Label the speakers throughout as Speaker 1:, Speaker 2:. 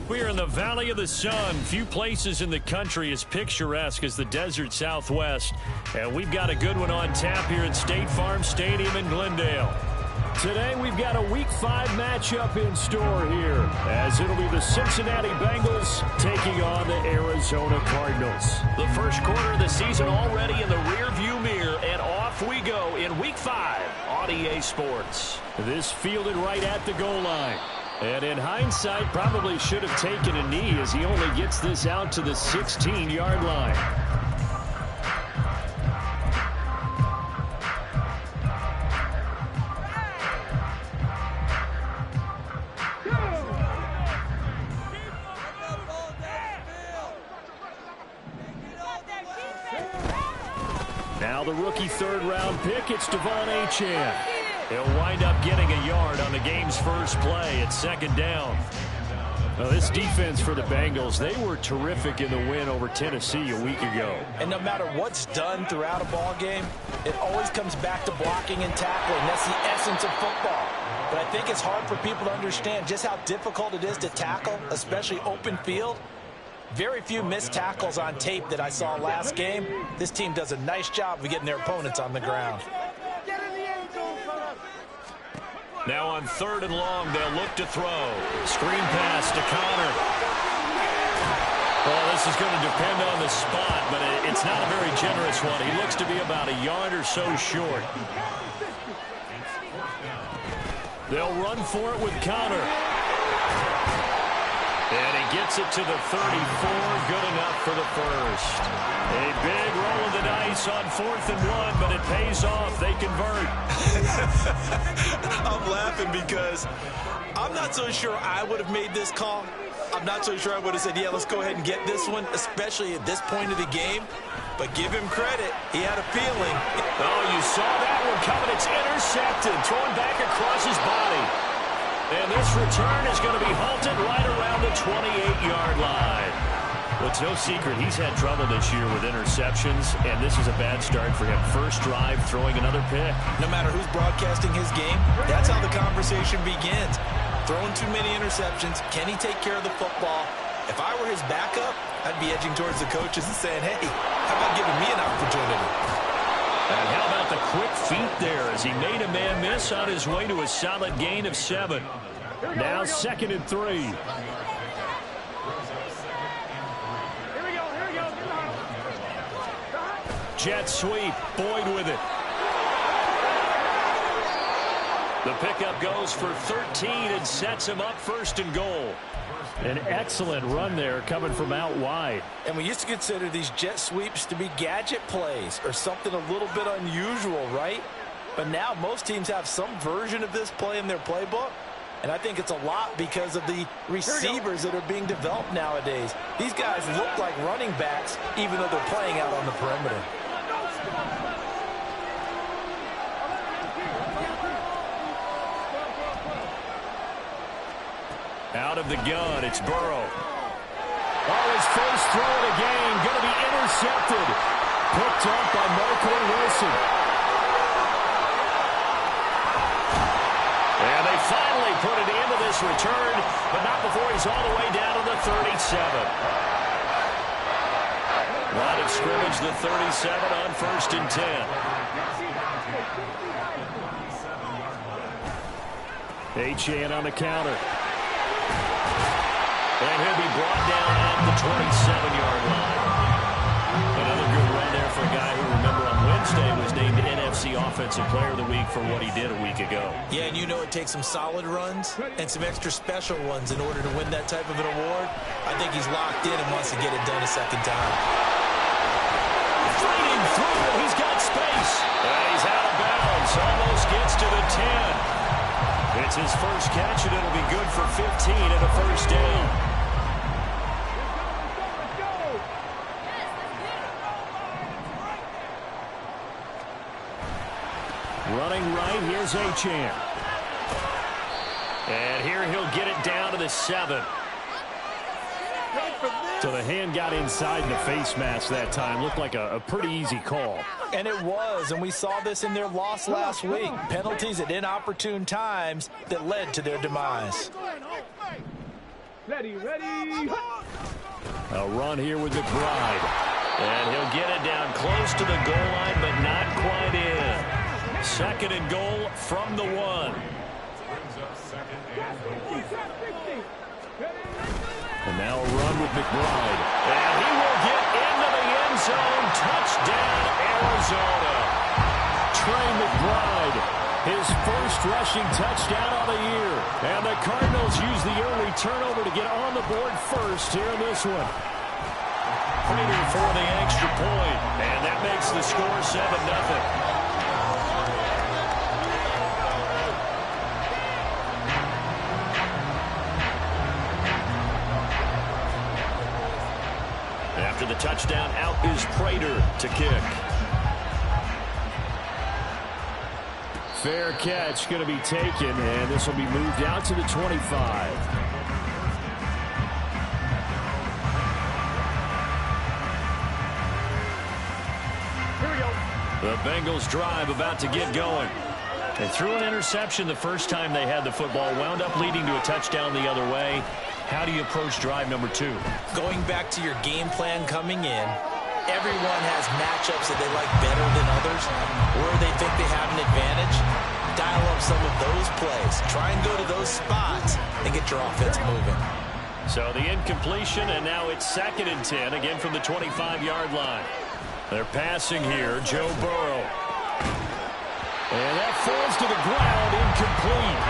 Speaker 1: We're in the Valley of the Sun. Few places in the country as picturesque as the desert Southwest. And we've got a good one on tap here at State Farm Stadium in Glendale. Today we've got a Week 5 matchup in store here, as it'll be the Cincinnati Bengals taking on the Arizona Cardinals. The first quarter of the season already in the rearview mirror, and off we go in Week 5 on EA Sports. This fielded right at the goal line. And in hindsight, probably should have taken a knee as he only gets this out to the 16-yard line. Now the rookie third-round pick, it's Devon Achane. He'll wind up getting a yard on the game's first play at second down. Now, this defense for the Bengals, they were terrific in the win over Tennessee a week ago.
Speaker 2: And no matter what's done throughout a ball game, it always comes back to blocking and tackling. That's the essence of football. But I think it's hard for people to understand just how difficult it is to tackle, especially open field. Very few missed tackles on tape that I saw last game. This team does a nice job of getting their opponents on the ground.
Speaker 1: Now on 3rd and long, they'll look to throw. Screen pass to Connor. Well, this is going to depend on the spot, but it's not a very generous one. He looks to be about a yard or so short. They'll run for it with Connor. And he gets it to the 34. Good enough for the first. A big roll of the dice on 4th and 1, but it pays off. They convert.
Speaker 2: I'm laughing because I'm not so sure I would have made this call. I'm not so sure I would have said, yeah, let's go ahead and get this one, especially at this point of the game. But give him credit. He had a feeling.
Speaker 1: Oh, you saw that one coming. It's intercepted. Thrown back across his body. And this return is going to be halted right around the 28-yard line. Well, it's no secret he's had trouble this year with interceptions, and this is a bad start for him. First drive, throwing another pick.
Speaker 2: No matter who's broadcasting his game, that's how the conversation begins. Throwing too many interceptions. Can he take care of the football? If I were his backup, I'd be edging towards the coaches and saying, hey, how about giving me an opportunity?
Speaker 1: And how about the quick feet there as he made a man miss on his way to a solid gain of 7. Now 2nd and 3.
Speaker 3: Here we go.
Speaker 1: Jet sweep. Boyd with it. The pickup goes for 13 and sets him up 1st and goal. An excellent run there coming from out wide.
Speaker 2: And we used to consider these jet sweeps to be gadget plays or something a little bit unusual, right? But now most teams have some version of this play in their playbook. And I think it's a lot because of the receivers that are being developed nowadays. These guys look like running backs even though they're playing out on the perimeter.
Speaker 1: Out of the gun, it's Burrow. Oh, his first throw of the game, going to be intercepted. Picked up by Marco Wilson. And they finally put it into this return, but not before he's all the way down to the 37. Line of scrimmage, the 37 on 1st and 10. Achane on the counter. And he'll be brought down at the 27-yard line. Another good run there for a guy who, remember, on Wednesday was named NFC Offensive Player of the Week for what he did a week ago.
Speaker 2: Yeah, and you know it takes some solid runs and some extra special ones in order to win that type of an award. I think he's locked in and wants to get it done a second time.
Speaker 1: Fighting through it. He's got space. And he's out of bounds. Almost gets to the 10. It's his first catch, and it'll be good for 15 and a first down. Running right, here's Achane. And here he'll get it down to the 7. So the hand got inside the face mask that time. Looked like a pretty easy call.
Speaker 2: And it was, and we saw this in their loss last week. Penalties at inopportune times that led to their demise.
Speaker 3: Ready.
Speaker 1: A run here with McBride. And he'll get it down close to the goal line, but not quite in. 2nd and goal from the 1. And now a run with McBride. And he will get into the end zone. Touchdown, Arizona. Trey McBride, his first rushing touchdown of the year. And the Cardinals use the early turnover to get on the board first here in this one. Prater for the extra point. And that makes the score 7-0. After the touchdown, out is Prater to kick. Fair catch going to be taken, and this will be moved out to the 25.
Speaker 3: Here we go.
Speaker 1: The Bengals drive about to get going. They threw an interception the first time they had the football, wound up leading to a touchdown the other way. How do you approach drive number 2?
Speaker 2: Going back to your game plan coming in, everyone has matchups that they like better than others, or they think they have an advantage. Dial up some of those plays. Try and go to those spots and get your offense moving.
Speaker 1: So the incompletion, and now it's 2nd and 10, again from the 25-yard line. They're passing here, Joe Burrow. And that falls to the ground, incomplete.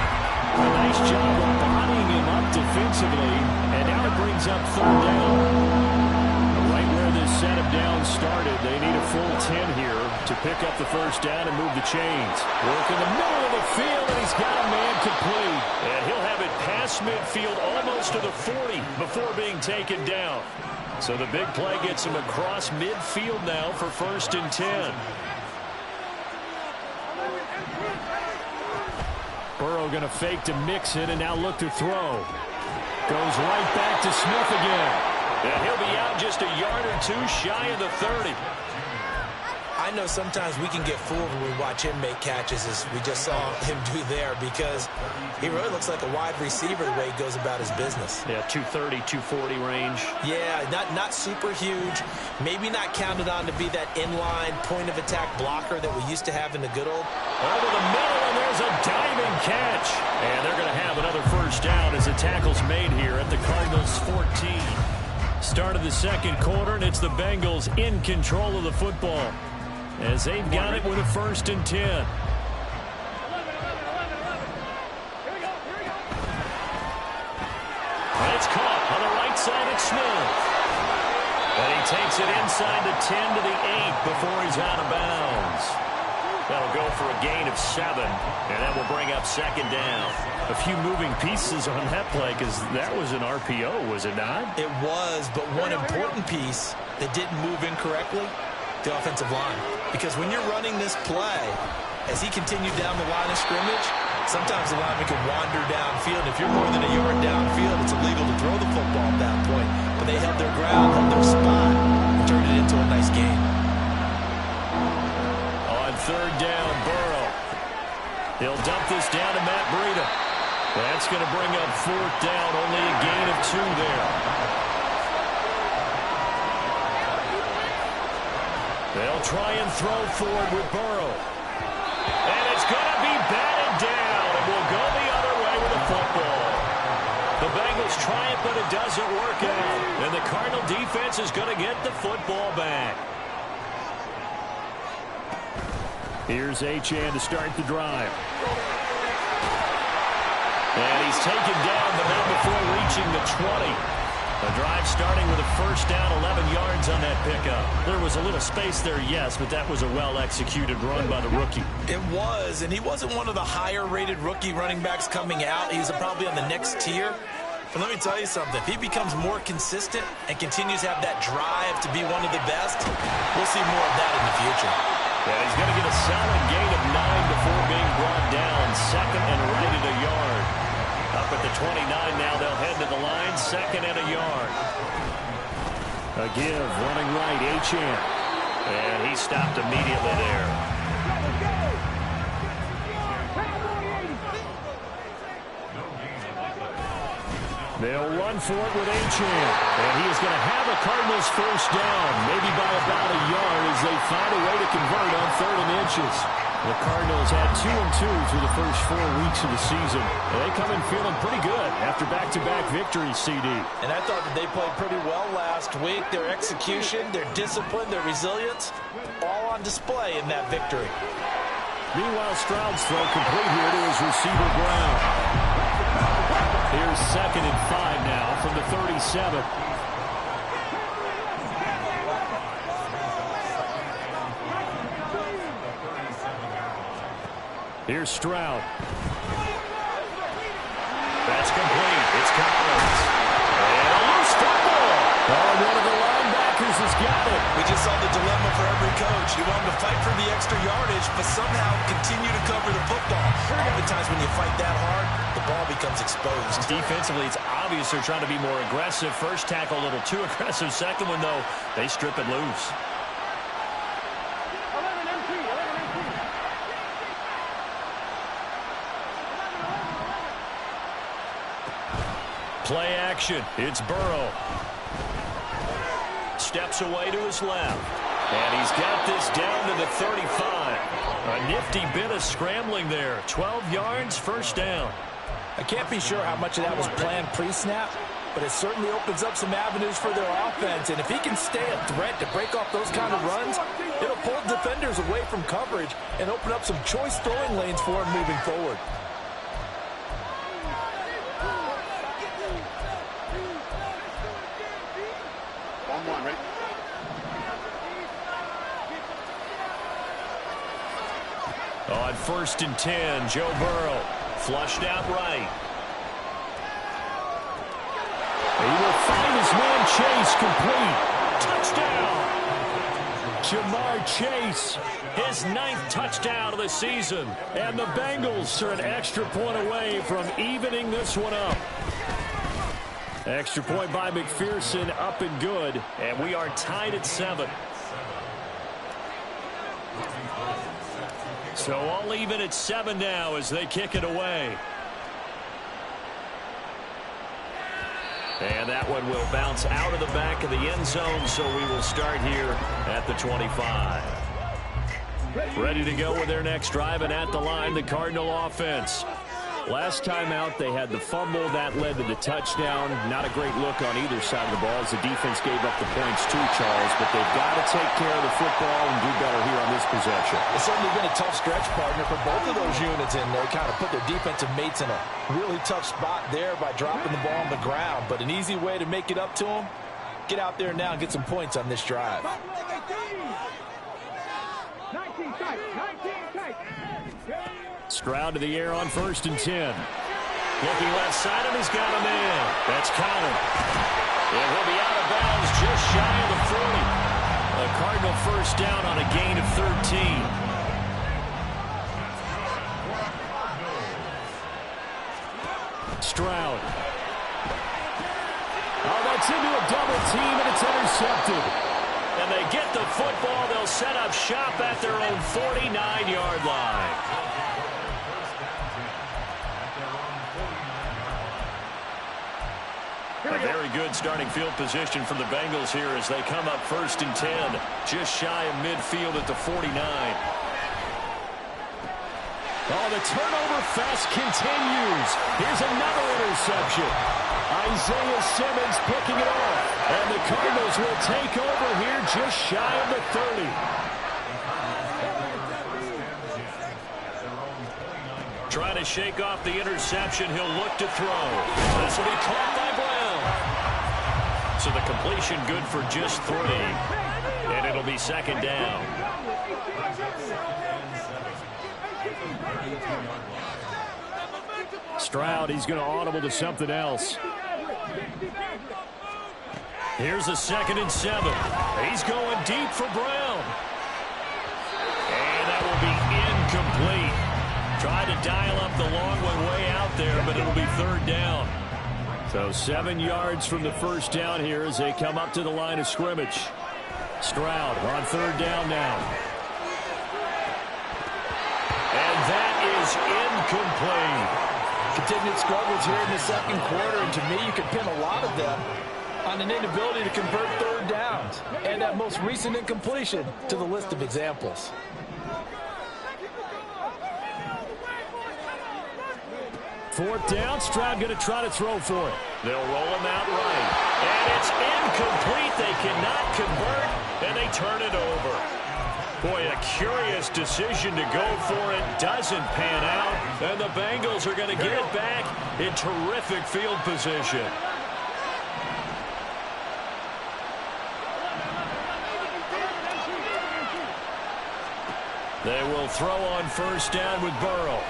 Speaker 1: A nice job of bodying him up defensively, and now it brings up 3rd down. Right where this setup down started, they need a full 10 here to pick up the 1st down and move the chains. Work in the middle of the field, and he's got a man complete. And he'll have it past midfield almost to the 40 before being taken down. So the big play gets him across midfield now for 1st and 10. Burrow going to fake to mix it and now look to throw. Goes right back to Smith again. And he'll be out just a yard or 2 shy of the 30.
Speaker 2: I know sometimes we can get fooled when we watch him make catches, as we just saw him do there, because he really looks like a wide receiver the way he goes about his business.
Speaker 1: Yeah, 230, 240 range.
Speaker 2: Yeah, not super huge. Maybe not counted on to be that inline point-of-attack blocker that we used to have in the good old.
Speaker 1: Over the middle, and there's a diving catch. And they're going to have another 1st down as the tackle's made here at the Cardinals' 14. Start of the 2nd quarter, and it's the Bengals in control of the football, as they've got it with a 1st and 10.
Speaker 3: Here we go.
Speaker 1: And it's caught on the right side of Smith. And he takes it inside the 10 to the 8 before he's out of bounds. That'll go for a gain of 7, and that will bring up 2nd down. A few moving pieces on that play, because that was an RPO, was it not?
Speaker 2: It was, but one important piece that didn't move incorrectly, the offensive line. Because when you're running this play, as he continued down the line of scrimmage, sometimes the lineman can wander downfield. If you're more than a yard downfield, it's illegal to throw the football at that point. But they held their ground, held their spot, and turned it into a nice game.
Speaker 1: On 3rd down, Burrow. He'll dump this down to Matt Breida. That's going to bring up 4th down, only a gain of 2 there. They'll try and throw forward with Burrow. And it's going to be batted down, and will go the other way with the football. The Bengals try it, but it doesn't work out. And the Cardinal defense is going to get the football back. Here's Achane to start the drive. And he's taken down, but not before reaching the 20. The drive starting with a 1st down, 11 yards on that pickup. There was a little space there, yes, but that was a well-executed run by the rookie.
Speaker 2: It was, and he wasn't one of the higher-rated rookie running backs coming out. He was probably on the next tier. But let me tell you something. If he becomes more consistent and continues to have that drive to be one of the best, we'll see more of that in the future.
Speaker 1: And he's going to get a solid gain of 9 before being brought down. 2nd and right at a yard. Up at the 29 now, they'll head to the line. 2nd and a yard. A give, running right, Achane. And he stopped immediately there. They'll run for it with Achane. And he is going to have a Cardinals first down, maybe by about a yard as they find a way to convert on 3rd and inches. The Cardinals had 2-2 through the first 4 weeks of the season. And they come in feeling pretty good after back-to-back victories, CD.
Speaker 2: And I thought that they played pretty well last week. Their execution, their discipline, their resilience, all on display in that victory.
Speaker 1: Meanwhile, Stroud's throw complete here to his receiver, Brown. Here's 2nd and 5 now from the 37. Here's Stroud. That's complete. It's Collins. And a loose football. Oh, one of the linebackers has got it.
Speaker 2: We just saw the dilemma for every coach. You want them to fight for the extra yardage, but somehow continue to cover the football. Oftentimes when you fight that hard, the ball becomes exposed.
Speaker 1: Defensively, it's obvious they're trying to be more aggressive. First tackle a little too aggressive. Second one, though, they strip it loose. Play action. It's Burrow. Steps away to his left. And he's got this down to the 35. A nifty bit of scrambling there. 12 yards, first down.
Speaker 2: I can't be sure how much of that was planned pre-snap, but it certainly opens up some avenues for their offense. And if he can stay a threat to break off those kind of runs, it'll pull defenders away from coverage and open up some choice throwing lanes for him moving forward.
Speaker 1: On 1st and 10, Joe Burrow flushed out right. He will find his man Chase complete. Touchdown! Jamar Chase, his 9th touchdown of the season. And the Bengals are an extra point away from evening this one up. Extra point by McPherson, up and good. And we are tied at 7. So all even at 7 now as they kick it away. And that one will bounce out of the back of the end zone, so we will start here at the 25. Ready to go with their next drive, and at the line, the Cardinal offense. Last time out, they had the fumble. That led to the touchdown. Not a great look on either side of the ball as the defense gave up the points too, Charles. But they've got to take care of the football and do better here on this possession.
Speaker 2: It's certainly been a tough stretch, partner, for both of those units, and they kind of put their defensive mates in a really tough spot there by dropping the ball on the ground. But an easy way to make it up to them, get out there now and get some points on this drive.
Speaker 3: 19 tight.
Speaker 1: Stroud to the air on 1st and 10. Looking left side, and he's got a man. That's Collins. And he'll be out of bounds just shy of the 40. A Cardinal first down on a gain of 13. Stroud. Oh, that's into a double team, and it's intercepted. And they get the football. They'll set up shop at their own 49-yard line. A very good starting field position from the Bengals here as they come up 1st and 10, just shy of midfield at the 49. Oh, the turnover fest continues. Here's another interception. Isaiah Simmons picking it off. And the Cardinals will take over here just shy of the 30. Trying to shake off the interception. He'll look to throw. This will be caught by Brown. So the completion good for just 3. And it'll be 2nd down. Stroud, he's going to audible to something else. Here's a 2nd and 7. He's going deep for Brown. And that will be incomplete. Tried to dial up the long one way out there, but it'll be 3rd down. So 7 yards from the first down here as they come up to the line of scrimmage. Stroud on 3rd down now. And that is incomplete.
Speaker 2: Continued struggles here in the second quarter, and to me, you can pin a lot of them on an inability to convert third downs and that most recent incompletion to the list of examples.
Speaker 1: Fourth down, Stroud going to try to throw for it. They'll roll him out right. And it's incomplete. They cannot convert, and they turn it over. Boy, a curious decision to go for it. Doesn't pan out, and the Bengals are going to get it back in terrific field position. They will throw on first down with Burrow.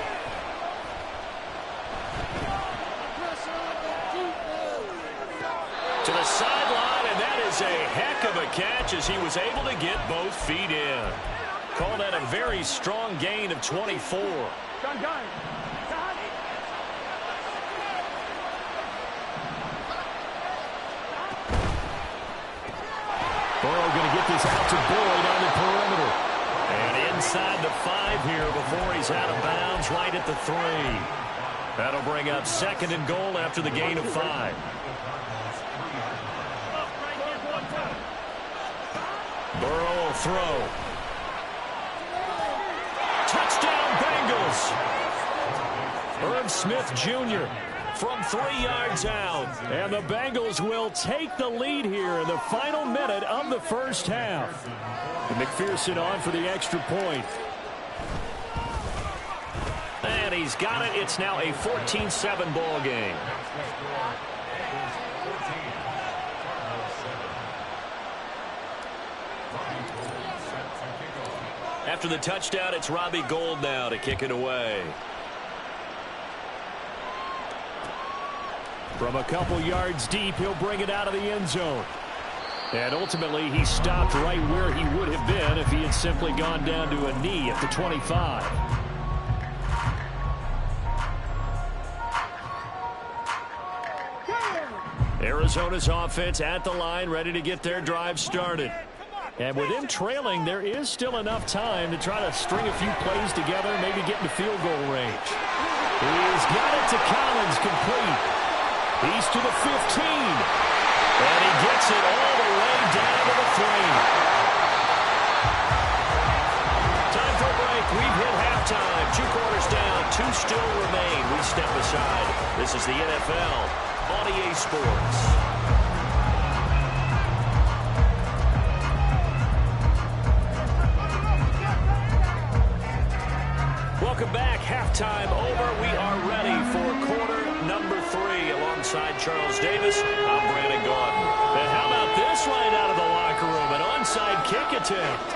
Speaker 1: To the sideline, and that is a heck of a catch as he was able to get both feet in. Call that a very strong gain of 24. Burrow going to get this out to Boyd on the perimeter. And inside the 5 here before he's out of bounds right at the 3. That'll bring up second and goal after the gain of 5. Burrow will throw. Touchdown Bengals. Irv Smith Jr. from 3 yards out. And the Bengals will take the lead here in the final minute of the first half. And McPherson on for the extra point. And he's got it. It's now a 14-7 ball game. After the touchdown, it's Robbie Gould now to kick it away. From a couple yards deep, he'll bring it out of the end zone. And ultimately, he stopped right where he would have been if he had simply gone down to a knee at the 25. Arizona's offense at the line, ready to get their drive started. And with him trailing, there is still enough time to try to string a few plays together, maybe get into field goal range. He's got it to Collins, complete. He's to the 15. And he gets it all the way down to the 3. Time for a break. We've hit halftime. 2 quarters down. 2 still remain. We step aside. This is the NFL on EA Sports. Welcome back. Halftime over. We are ready for quarter number 3 alongside Charles Davis. I'm Brandon Gaudin. And how about this right out of the locker room? An onside kick attempt.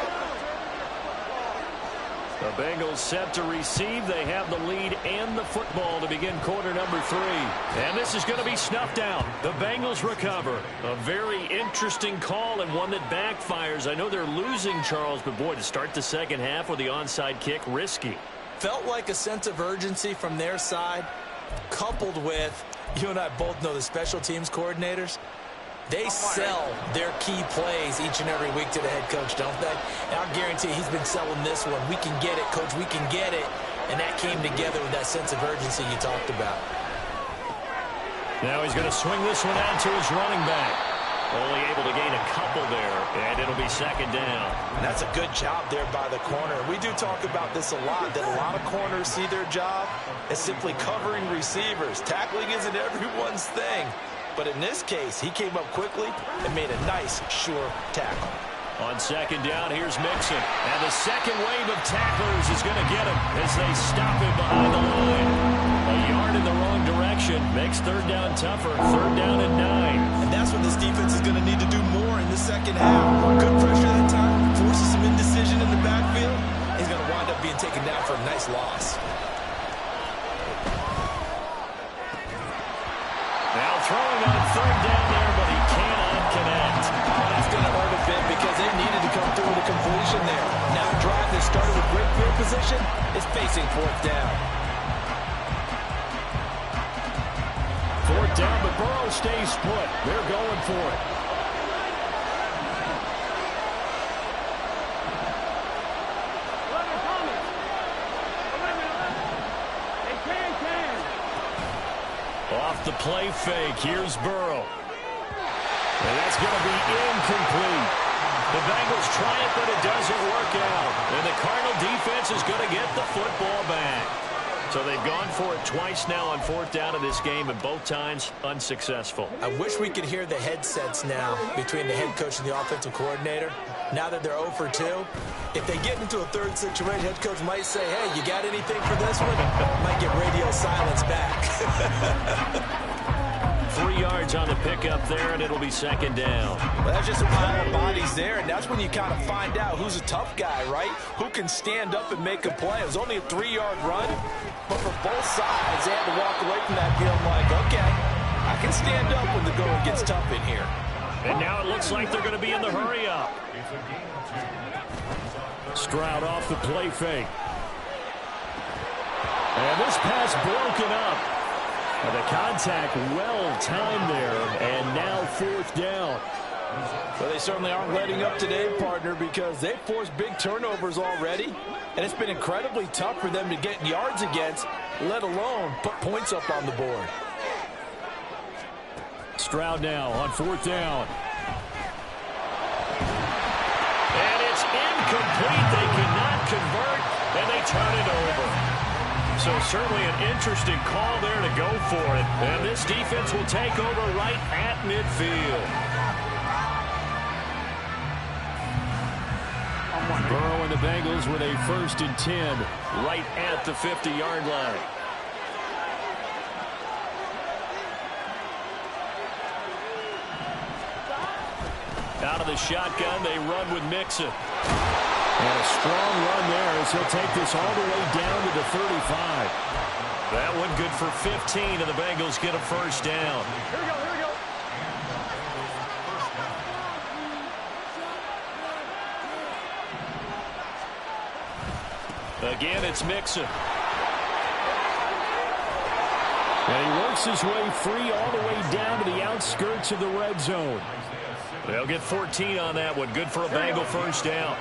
Speaker 1: The Bengals set to receive. They have the lead and the football to begin quarter number 3. And this is going to be snuffed out. The Bengals recover. A very interesting call and one that backfires. I know they're losing, Charles, but boy, to start the second half with the onside kick, risky.
Speaker 2: Felt like a sense of urgency from their side, coupled with, you and I both know the special teams coordinators, they sell their key plays each and every week to the head coach, don't they? And I'll guarantee he's been selling this one. We can get it, coach, we can get it. And that came together with that sense of urgency you talked about.
Speaker 1: Now he's going to swing this one out to his running back. Only able to gain a couple there, and it'll be second down.
Speaker 2: And that's a good job there by the corner. We do talk about this a lot, that a lot of corners see their job as simply covering receivers. Tackling isn't everyone's thing. But in this case, he came up quickly and made a nice, sure tackle.
Speaker 1: On second down, here's Mixon. And the second wave of tacklers is going to get him as they stop him behind the line. A yard in the wrong direction makes third down tougher. Third down and 9.
Speaker 2: And that's what this defense is going to need to do more in the second half. Good pressure that time, forces some indecision in the backfield. He's going to wind up being taken down for a nice loss.
Speaker 1: Now throwing on third down there, but he cannot connect.
Speaker 2: Oh, that's going to hurt a bit because they needed to come through with a completion there. Now a drive that started with great field position is facing fourth down.
Speaker 1: Fourth down, but Burrow stays put. They're going for it. Off the play fake, here's Burrow. And that's going to be incomplete. The Bengals try it, but it doesn't work out. And the Cardinal defense is going to get the football back. So they've gone for it twice now on fourth down in this game, and both times unsuccessful.
Speaker 2: I wish we could hear the headsets now between the head coach and the offensive coordinator. Now that they're 0 for 2, if they get into a third situation, head coach might say, hey, you got anything for this one? Might get radio silence back.
Speaker 1: 3 yards on the pickup there, and it'll be second down.
Speaker 2: Well, that's just a pile of bodies there, and that's when you kind of find out who's a tough guy, right? Who can stand up and make a play. It was only a 3-yard run, but for both sides, they had to walk away from that feeling like, okay, I can stand up when the going gets tough in here.
Speaker 1: And now it looks like they're going to be in the hurry-up. Stroud off the play fake. And this pass broken up. And the contact well-timed there, and now fourth down.
Speaker 2: Well, they certainly aren't letting up today, partner, because they've forced big turnovers already, and it's been incredibly tough for them to get yards against, let alone put points up on the board.
Speaker 1: Stroud now on fourth down. And it's incomplete. They cannot convert, and they turn it over. So certainly an interesting call there to go for it. And this defense will take over right at midfield. Burrow and the Bengals with a 1st and 10 right at the 50-yard line. Out of the shotgun, they run with Mixon. And a strong run there as he'll take this all the way down to the 35. That one good for 15, and the Bengals get a first down.
Speaker 3: Here we go, here we go.
Speaker 1: Again, it's Mixon. And he works his way free all the way down to the outskirts of the red zone. They'll get 14 on that one. Good for a Bengal first down.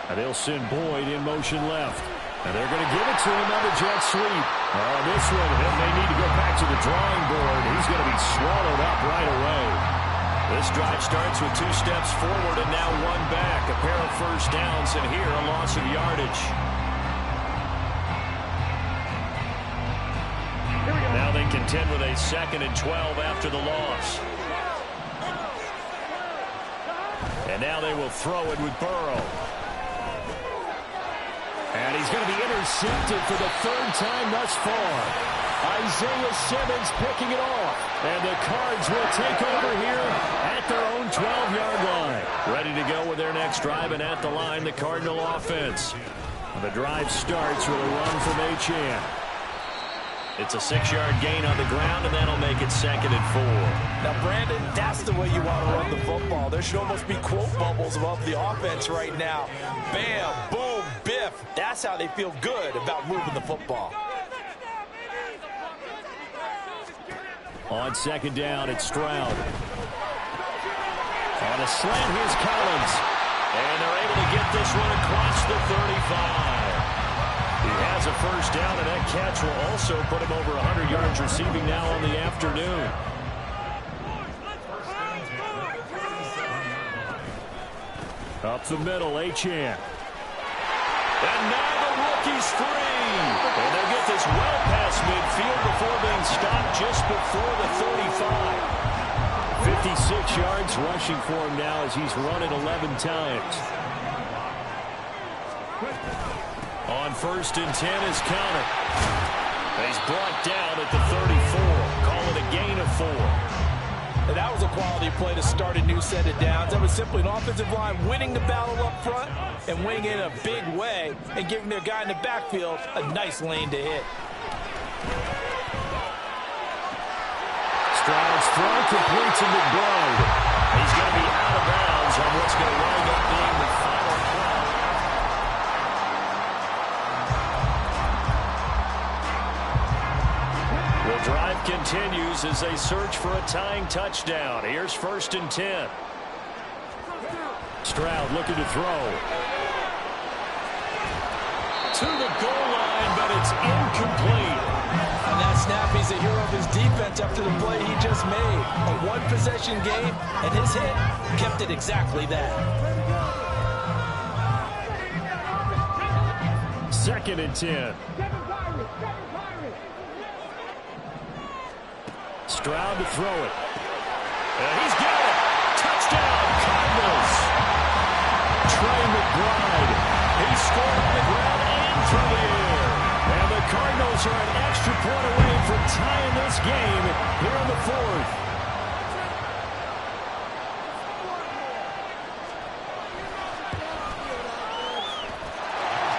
Speaker 1: And they'll send Boyd in motion left. And they're going to give it to him on the jet sweep. Oh, this one, he may need to go back to the drawing board. He's going to be swallowed up right away. This drive starts with 2 steps forward and now 1 back. A pair of first downs, and here a loss of yardage. Now they contend with a 2nd and 12 after the loss. And now they will throw it with Burrow. And he's going to be intercepted for the 3rd time thus far. Isaiah Simmons picking it off. And the Cards will take over here at their own 12-yard line. Ready to go with their next drive, and at the line, the Cardinal offense. The drive starts with a run from Achane. It's a 6-yard gain on the ground, and that'll make it 2nd and 4.
Speaker 2: Now, Brandon, that's the way you want to run the football. There should almost be quote bubbles above the offense right now. Bam, boom, biff. That's how they feel good about moving the football.
Speaker 1: On 2nd down, it's Stroud. On a slant, here's Collins. And they're able to get this one across the 35. He has a first down, and that catch will also put him over 100 yards receiving now on the afternoon. Up the middle, Achane. And now the rookie's free. And they'll get this well past midfield before being stopped just before the 35. 56 yards rushing for him now as he's run it 11 times. On 1st and 10 is Connor. He's brought down at the 34. Call it a gain of 4.
Speaker 2: And that was a quality play to start a new set of downs. That was simply an offensive line winning the battle up front and winning it in a big way and giving their guy in the backfield a nice lane to hit.
Speaker 1: Stroud's throw complete to McBride. He's going to be out of bounds on what's going to wind up being the final play. Will drive continues as they search for a tying touchdown. Here's 1st and 10. Stroud looking to throw. To the goal line, but it's incomplete.
Speaker 2: On that snap, he's a hero of his defense after the play he just made. A one-possession game, and his hit kept it exactly that.
Speaker 1: 2nd and 10. Stroud to throw it. And he's got it. Touchdown, Cardinals. Trey McBride. He scored on the ground and through the air. And the Cardinals are an extra point away from tying this game here in the 4th.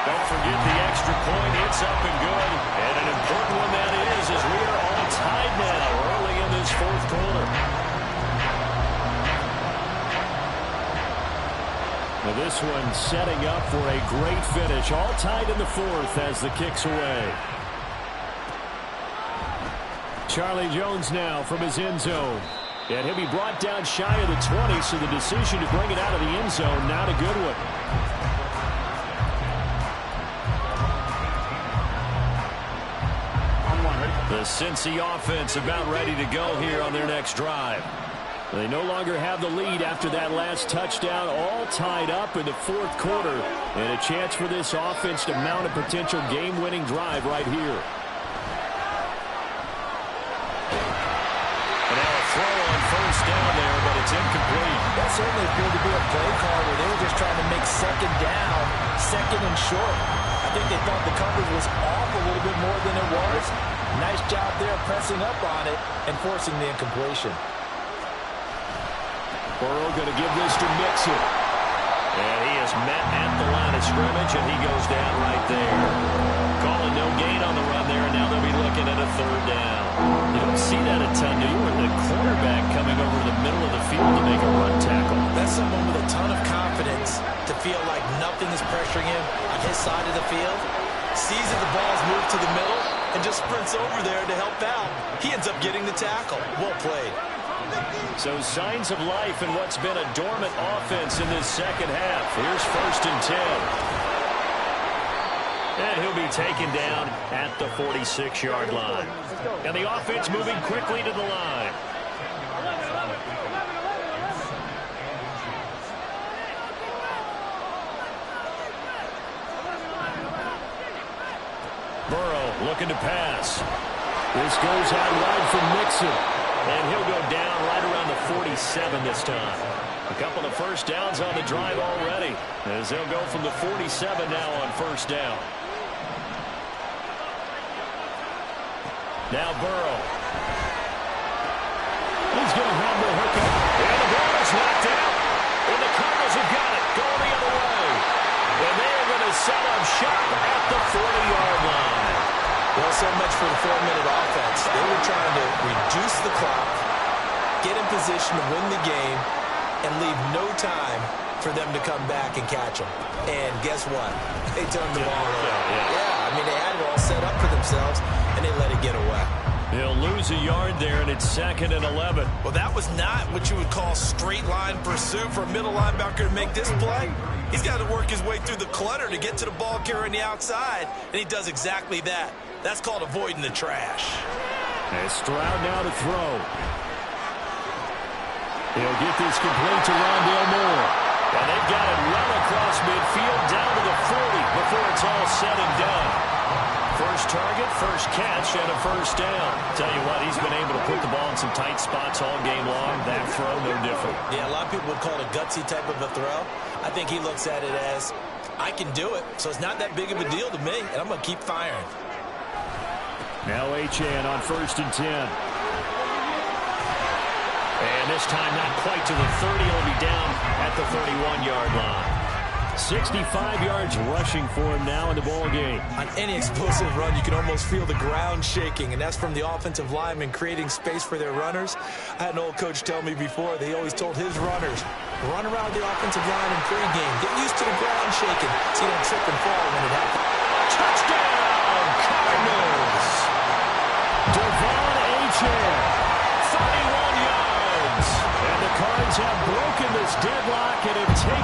Speaker 1: Don't forget the extra point. It's up and good. And an important one that is, as we are all tied now early in this 4th quarter. Now this one setting up for a great finish. All tied in the 4th as the kick's away. Charlie Jones now from his end zone. And he'll be brought down shy of the 20, so the decision to bring it out of the end zone, not a good one. The Cincy offense about ready to go here on their next drive. They no longer have the lead after that last touchdown, all tied up in the 4th quarter, and a chance for this offense to mount a potential game-winning drive right here. And now a throw on 1st down there, but it's incomplete.
Speaker 2: That certainly appeared to be a play call where they were just trying to make 2nd down, 2nd and short. I think they thought the coverage was off a little bit more than it was. Nice job there pressing up on it and forcing the incompletion.
Speaker 1: Burrow going to give this to Mixon. And he is met at the line of scrimmage, and he goes down right there. Calling no gain on the run there, and now they'll be looking at a 3rd down. You don't see that a ton, do you? When the quarterback coming over the middle of the field to make a run tackle.
Speaker 2: That's someone with a ton of confidence to feel like nothing is pressuring him on his side of the field. Sees that the ball's moved to the middle and just sprints over there to help out. He ends up getting the tackle. Well played.
Speaker 1: So signs of life in what's been a dormant offense in this 2nd half. Here's 1st and 10. And he'll be taken down at the 46-yard line. And the offense moving quickly to the line. Burrow looking to pass. This goes out wide from Mixon. And he'll go down right around the 47 this time. A couple of 1st downs on the drive already, as they'll go from the 47 now on 1st down. Now Burrow. He's going to have the hookup. And the ball is knocked out. And the Cardinals have got it. Going the other way. And they are going to set up shop at the 40-yard line.
Speaker 2: Well, so much for the 4-minute offense. They were trying to reduce the clock, get in position to win the game, and leave no time for them to come back and catch them. And guess what? They turned the ball over. Yeah, I mean, they had it all set up for themselves, and they let it get away.
Speaker 1: They'll lose a yard there, and it's 2nd and 11.
Speaker 2: Well, that was not what you would call straight line pursuit for a middle linebacker to make this play. He's got to work his way through the clutter to get to the ball carrier on the outside, and he does exactly that. That's called avoiding the trash.
Speaker 1: And Stroud now to throw. He'll get this complete to Rondale Moore. And they've got it well across midfield down to the 40 before it's all said and done. First target, first catch, and a 1st down. Tell you what, he's been able to put the ball in some tight spots all game long. That throw, no different.
Speaker 2: Yeah, a lot of people would call it a gutsy type of a throw. I think he looks at it as, I can do it, so it's not that big of a deal to me, and I'm going to keep firing.
Speaker 1: Now Achane on 1st and 10. And this time not quite to the 30. He'll be down at the 31-yard line. 65 yards rushing for him now in the ball game.
Speaker 2: On any explosive run, you can almost feel the ground shaking, and that's from the offensive linemen creating space for their runners. I had an old coach tell me before, they always told his runners, run around the offensive line in pregame. Get used to the ground shaking so you don't trip and fall when it happens.
Speaker 1: Touchdown, Cardinals! Devon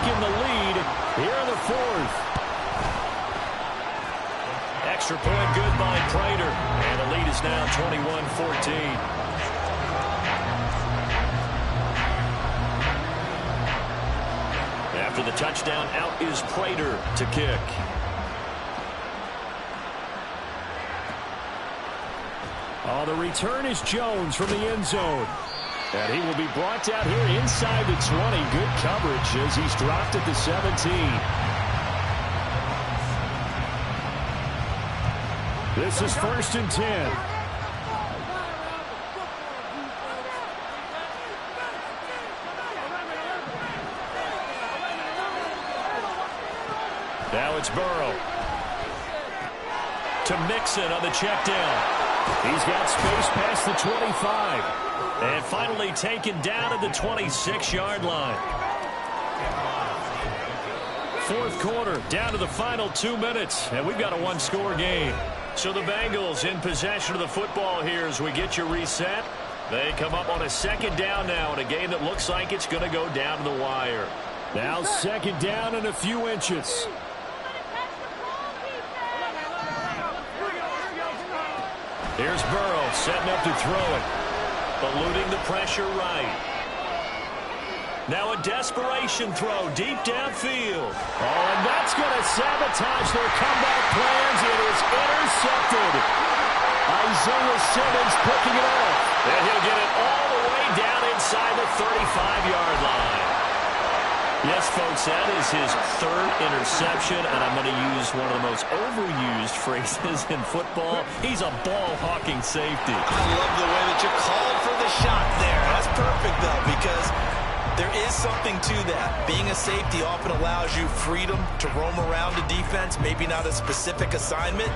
Speaker 1: taken the lead here in the fourth. Extra point good by Prater. And the lead is now 21-14. After the touchdown, out is Prater to kick. Oh, the return is Jones from the end zone. And he will be brought down here inside the 20. Good coverage as he's dropped at the 17. This is 1st and 10. Now it's Burrow. To Mixon on the check down. He's got space past the 25. And finally taken down at the 26-yard line. Fourth quarter, down to the final 2 minutes. And we've got a one-score game. So the Bengals in possession of the football here as we get you reset. They come up on a second down now in a game that looks like it's going to go down to the wire. Now second down and a few inches. Here's Burrow setting up to throw it. Eluding the pressure right. Now a desperation throw deep downfield. Oh, and that's going to sabotage their comeback plans. It is intercepted. Isaiah Simmons picking it off. And he'll get it all the way down inside the 35-yard line. Yes, folks, that is his third interception, and I'm going to use one of the most overused phrases in football. He's a ball-hawking safety.
Speaker 2: I love the way that you called for the shot there. That's perfect, though, because there is something to that. Being a safety often allows you freedom to roam around the defense, maybe not a specific assignment.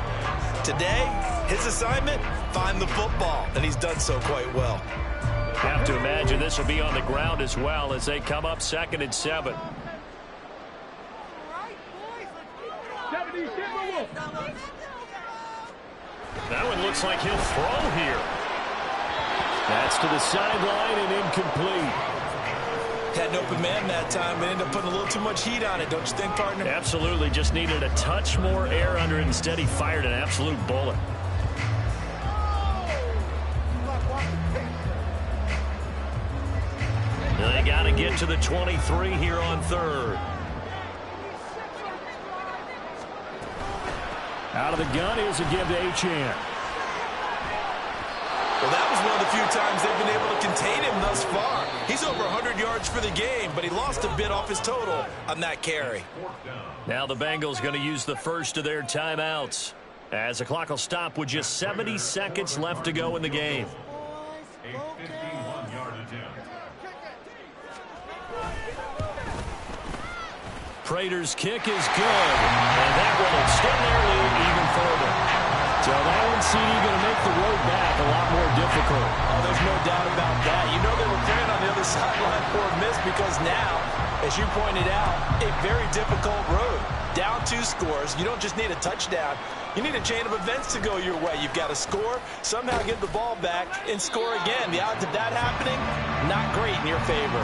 Speaker 2: Today, his assignment, find the football, and he's done so quite well.
Speaker 1: Have to imagine this will be on the ground as well as they come up 2nd and 7. That one looks like he'll throw here. That's to the sideline and incomplete.
Speaker 2: Had an open man that time, but ended up putting a little too much heat on it, don't you think, partner?
Speaker 1: Absolutely. Just needed a touch more air under it. Instead, he fired an absolute bullet. They got to get to the 23 here on 3rd. Out of the gun is a give to Achane.
Speaker 2: Well, that was one of the few times they've been able to contain him thus far. He's over 100 yards for the game, but he lost a bit off his total on that carry.
Speaker 1: Now the Bengals going to use the first of their timeouts as the clock will stop with just 70 seconds left to go in the game. Prater's kick is good, and that one will extend their lead even further. So that one, CD, going to make the road back a lot more difficult.
Speaker 2: Oh, there's no doubt about that. You know they were praying on the other sideline for a miss because now, as you pointed out, a very difficult road. Down 2 scores. You don't just need a touchdown. You need a chain of events to go your way. You've got to score, somehow get the ball back, and score again. The odds of that happening, not great in your favor.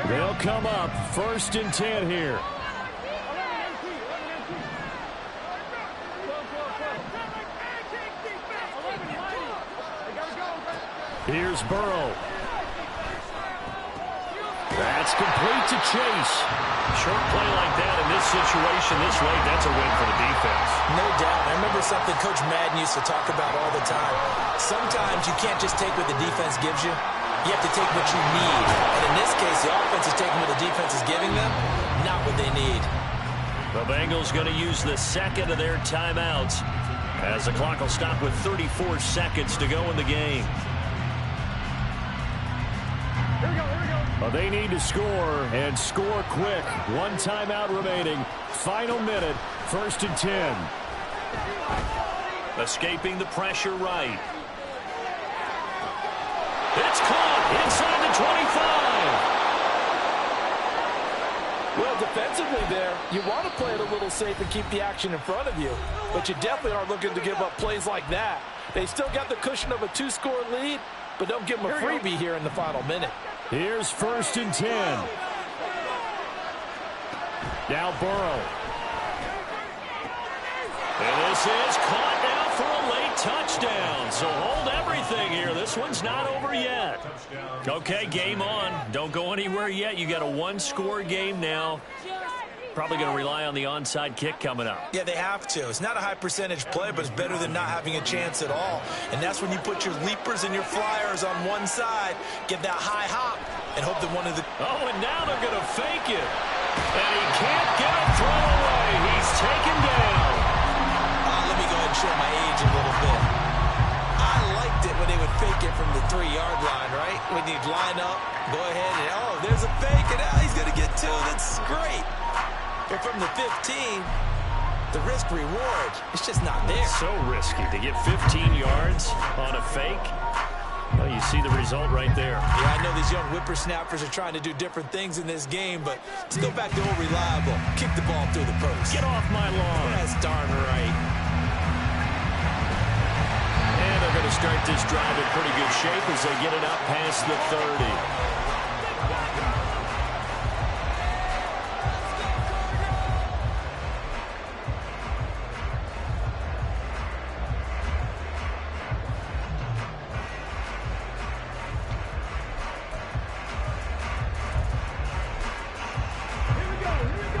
Speaker 1: They'll come up 1st and 10 here. Here's Burrow. That's complete to Chase. Short play like that in this situation this late, that's a win for the defense.
Speaker 2: No doubt. I remember something Coach Madden used to talk about all the time. Sometimes you can't just take what the defense gives you. You have to take what you need. And in this case, the offense is taking what the defense is giving them, not what they need.
Speaker 1: The Bengals going to use the second of their timeouts as the clock will stop with 34 seconds to go in the game. Well, they need to score, and score quick. One timeout remaining. Final minute, 1st and 10. Escaping the pressure right. It's caught inside the 25.
Speaker 2: Well, defensively there, you want to play it a little safe and keep the action in front of you, but you definitely aren't looking to give up plays like that. They still got the cushion of a 2-score lead, but don't give them a freebie here in the final minute.
Speaker 1: Here's 1st and 10. Now Burrow. And this is caught now for a late touchdown. So hold everything here. This one's not over yet. Okay, game on. Don't go anywhere yet. You got a 1-score game now. Probably going to rely on the onside kick coming up.
Speaker 2: Yeah, they have to. It's not a high percentage play, but it's better than not having a chance at all. And that's when you put your leapers and your flyers on one side, get that high hop, and hope that one of the...
Speaker 1: Oh, and now they're going to fake it. And he can't get a throw away. He's taken down.
Speaker 2: Let me go ahead and show my age a little bit. I liked it when they would fake it from the 3-yard line, right? When you'd line up, go ahead, and oh, there's a fake, and now he's going to get 2. That's great. But from the 15, the risk-reward, it's just not there.
Speaker 1: So risky to get 15 yards on a fake. Well, you see the result right there.
Speaker 2: Yeah, I know these young whippersnappers are trying to do different things in this game, but let's go back to old reliable. Kick the ball through the post.
Speaker 1: Get off my lawn.
Speaker 2: That's darn right.
Speaker 1: And they're going to start this drive in pretty good shape as they get it up past the 30.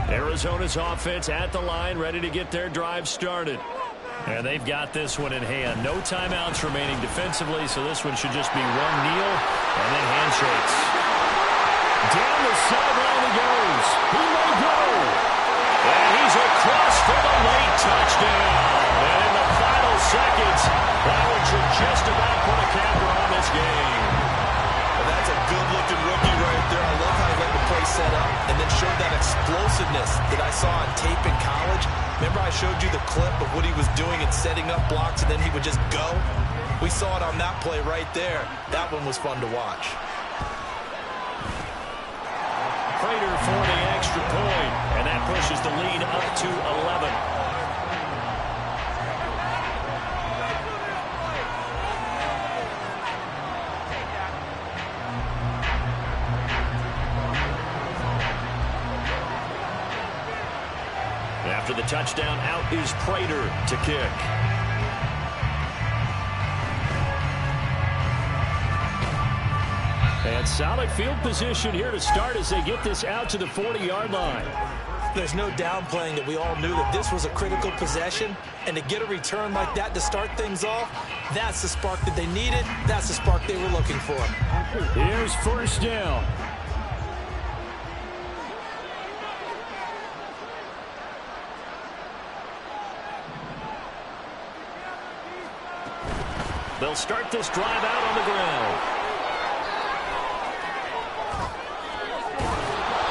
Speaker 1: Arizona's offense at the line, ready to get their drive started. And they've got this one in hand. No timeouts remaining defensively, so this one should just be one kneel and then handshakes. Down the sideline he goes. He may go. And he's across for the late touchdown. And in the final seconds, that one should just about put a capper on this game.
Speaker 2: Well, that's a good-looking rookie right there. I love how he let the play set up and then showed that explosiveness that I saw on tape in college. Remember I showed you the clip of what he was doing and setting up blocks, and then he would just go? We saw it on that play right there. That one was fun to watch.
Speaker 1: Prater for the extra point, and that pushes the lead up to 11. After the touchdown, out is Prater to kick. And solid field position here to start as they get this out to the 40-yard line.
Speaker 2: There's no downplaying that we all knew that this was a critical possession, and to get a return like that to start things off, that's the spark that they needed. That's the spark they were looking for.
Speaker 1: Here's 1st down. They'll start this drive out on the ground.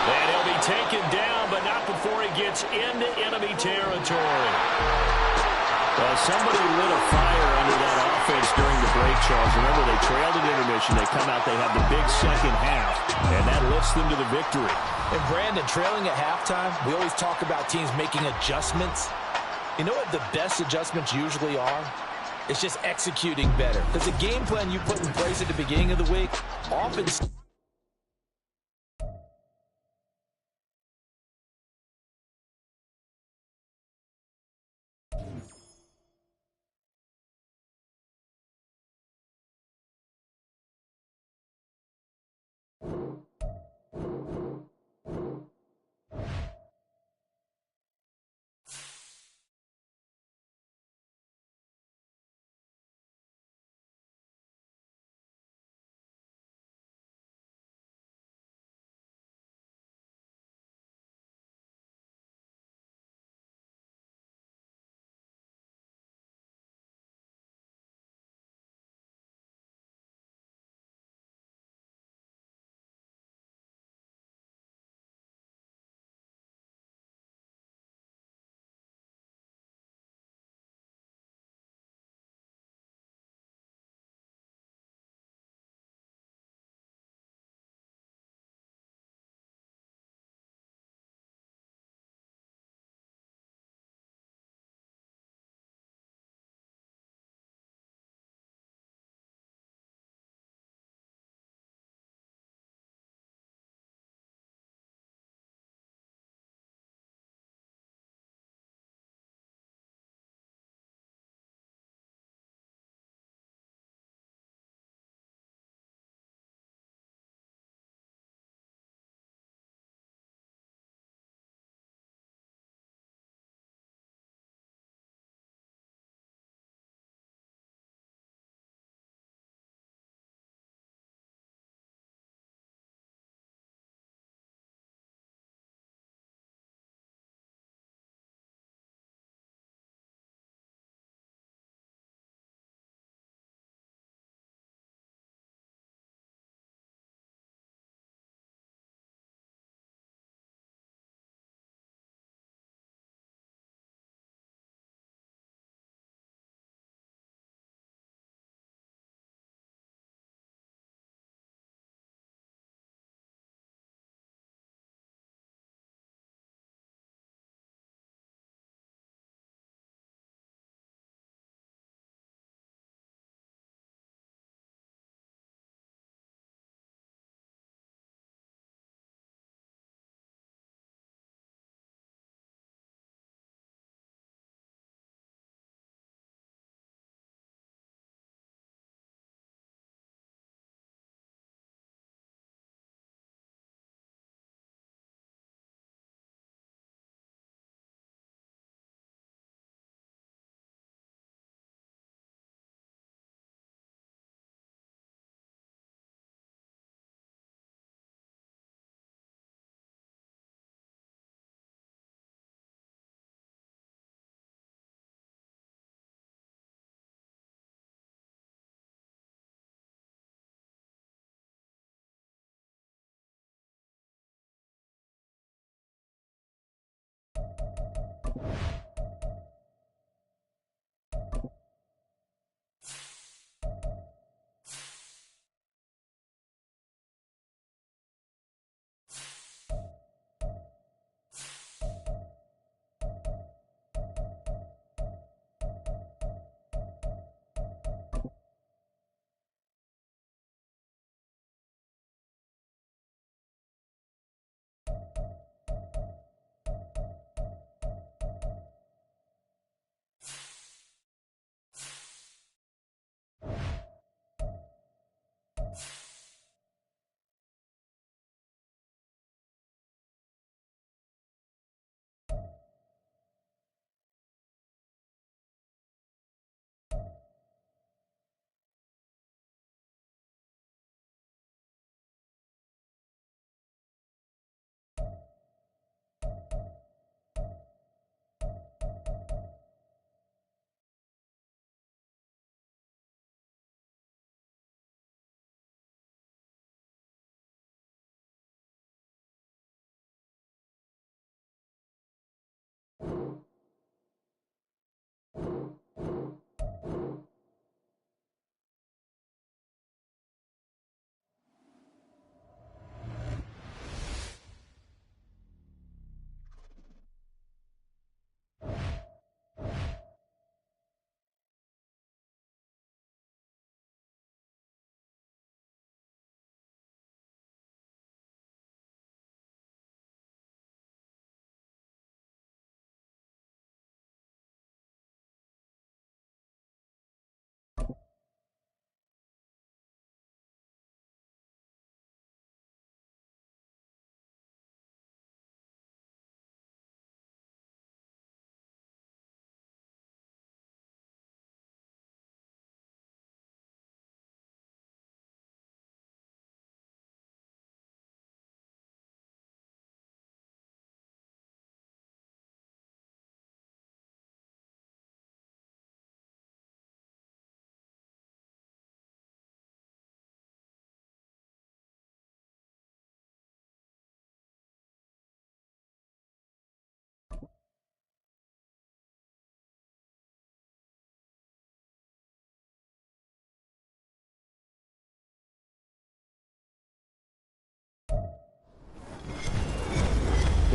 Speaker 1: And he'll be taken down, but not before he gets into enemy territory. Well, somebody lit a fire under that offense during the break, Charles. Remember, they trailed at intermission. They come out, they have the big second half, and that lifts them to the victory.
Speaker 2: And Brandon, trailing at halftime, we always talk about teams making adjustments. You know what the best adjustments usually are? It's just executing better. Because the game plan you put in place at the beginning of the week often...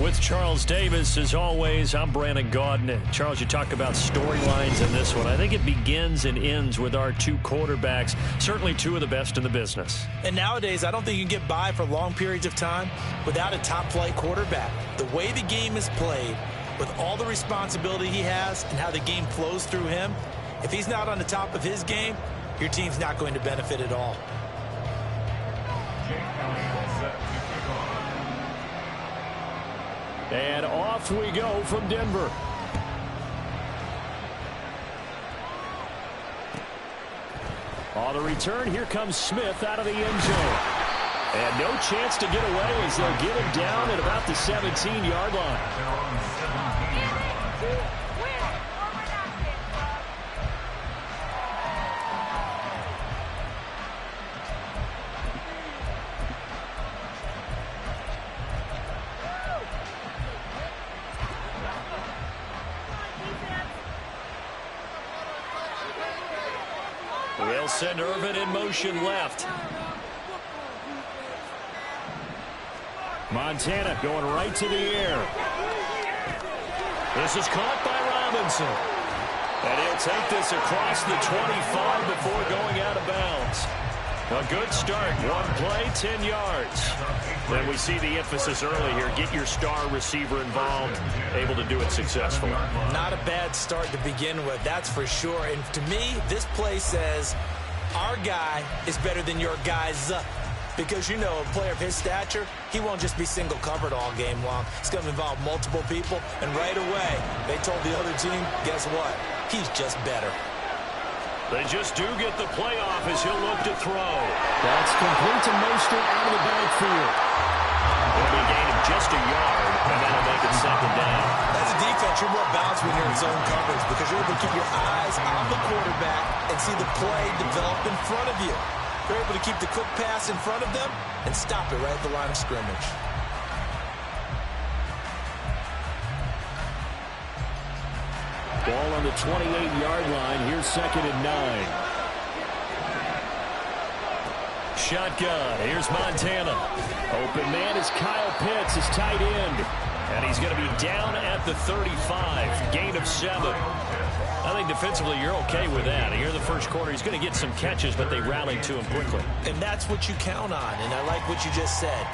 Speaker 1: With Charles Davis, as always, I'm Brandon Gaudin. Charles, you talk about storylines in this one. I think it begins and ends with our two quarterbacks, certainly two of the best in the business.
Speaker 2: And nowadays, I don't think you can get by for long periods of time without a top-flight quarterback. The way the game is played, with all the responsibility he has and how the game flows through him, if he's not on the top of his game, your team's not going to benefit at all.
Speaker 1: And off we go from Denver. On the return, here comes Smith out of the end zone. And no chance to get away as they'll get him down at about the 17-yard line. They'll send Irvin in motion left. Montana going right to the air. This is caught by Robinson. And he'll take this across the 25 before going out of bounds. A good start. One play, 10 yards. And we see the emphasis early here. Get your star receiver involved, able to do it successfully.
Speaker 2: Not a bad start to begin with, that's for sure. And to me, this play says our guy is better than your guy's. Because, you know, a player of his stature, he won't just be single covered all game long. It's going to involve multiple people. And right away, they told the other team, guess what? He's just better.
Speaker 1: They just do get the playoff as he'll look to throw. That's complete to Mostert out of the backfield. He'll be gaining just a yard, and that'll make it second down.
Speaker 2: As a defense, you're more balanced when you're in zone coverage because you're able to keep your eyes on the quarterback and see the play develop in front of you. You're able to keep the quick pass in front of them and stop it right at the line of scrimmage.
Speaker 1: Ball on the 28-yard line. Here's 2nd and 9. Shotgun. Here's Montana. Open man is Kyle Pitts, his tight end. And he's going to be down at the 35. Gain of 7. I think defensively you're okay with that. Here in the first quarter, he's going to get some catches, but they rallied to him quickly.
Speaker 2: And that's what you count on. And I like what you just said.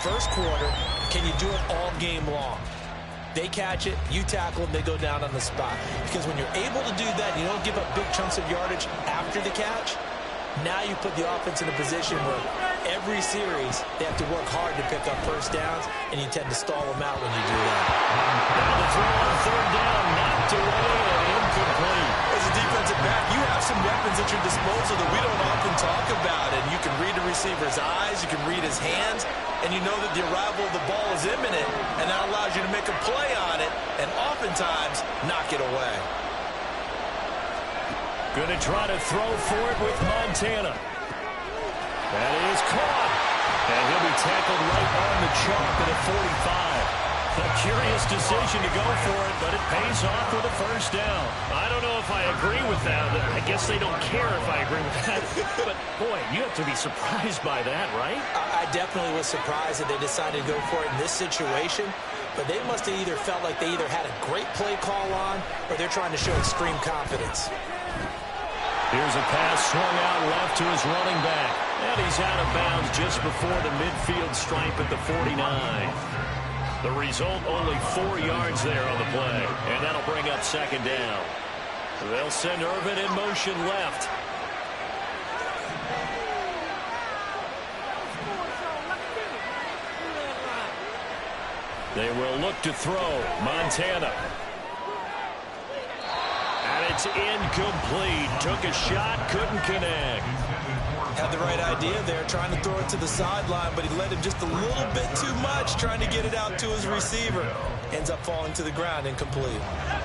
Speaker 2: First quarter, can you do it all game long? They catch it, you tackle them, they go down on the spot. Because when you're able to do that, and you don't give up big chunks of yardage after the catch, now you put the offense in a position where every series they have to work hard to pick up first downs, and you tend to stall them out when you do that.
Speaker 1: Now the throw on 3rd down, knocked away and incomplete.
Speaker 2: As a defensive back, you have some weapons at your disposal that we don't often talk about, and you can read the receiver's eyes, you can read his hands, and you know that the arrival of the ball is imminent, and that allows you to make a play on it, and oftentimes knock it away.
Speaker 1: Going to try to throw for it with Montana. That is caught. And he'll be tackled right on the chalk at a 45. A curious decision to go for it, but it pays off with a first down. I don't know if I agree with that. I guess they don't care if I agree with that. But, boy, you have to be surprised by that, right?
Speaker 2: I definitely was surprised that they decided to go for it in this situation. But they must have either felt like they either had a great play call on or they're trying to show extreme confidence.
Speaker 1: Here's a pass swung out left to his running back. And he's out of bounds just before the midfield stripe at the 49. The result, only 4 yards there on the play. And that'll bring up 2nd down. They'll send Irvin in motion left. They will look to throw. Montana. And it's incomplete. Took a shot, couldn't connect.
Speaker 2: Had the right idea there, trying to throw it to the sideline, but he let him just a little bit too much, trying to get it out to his receiver. Ends up falling to the ground, incomplete.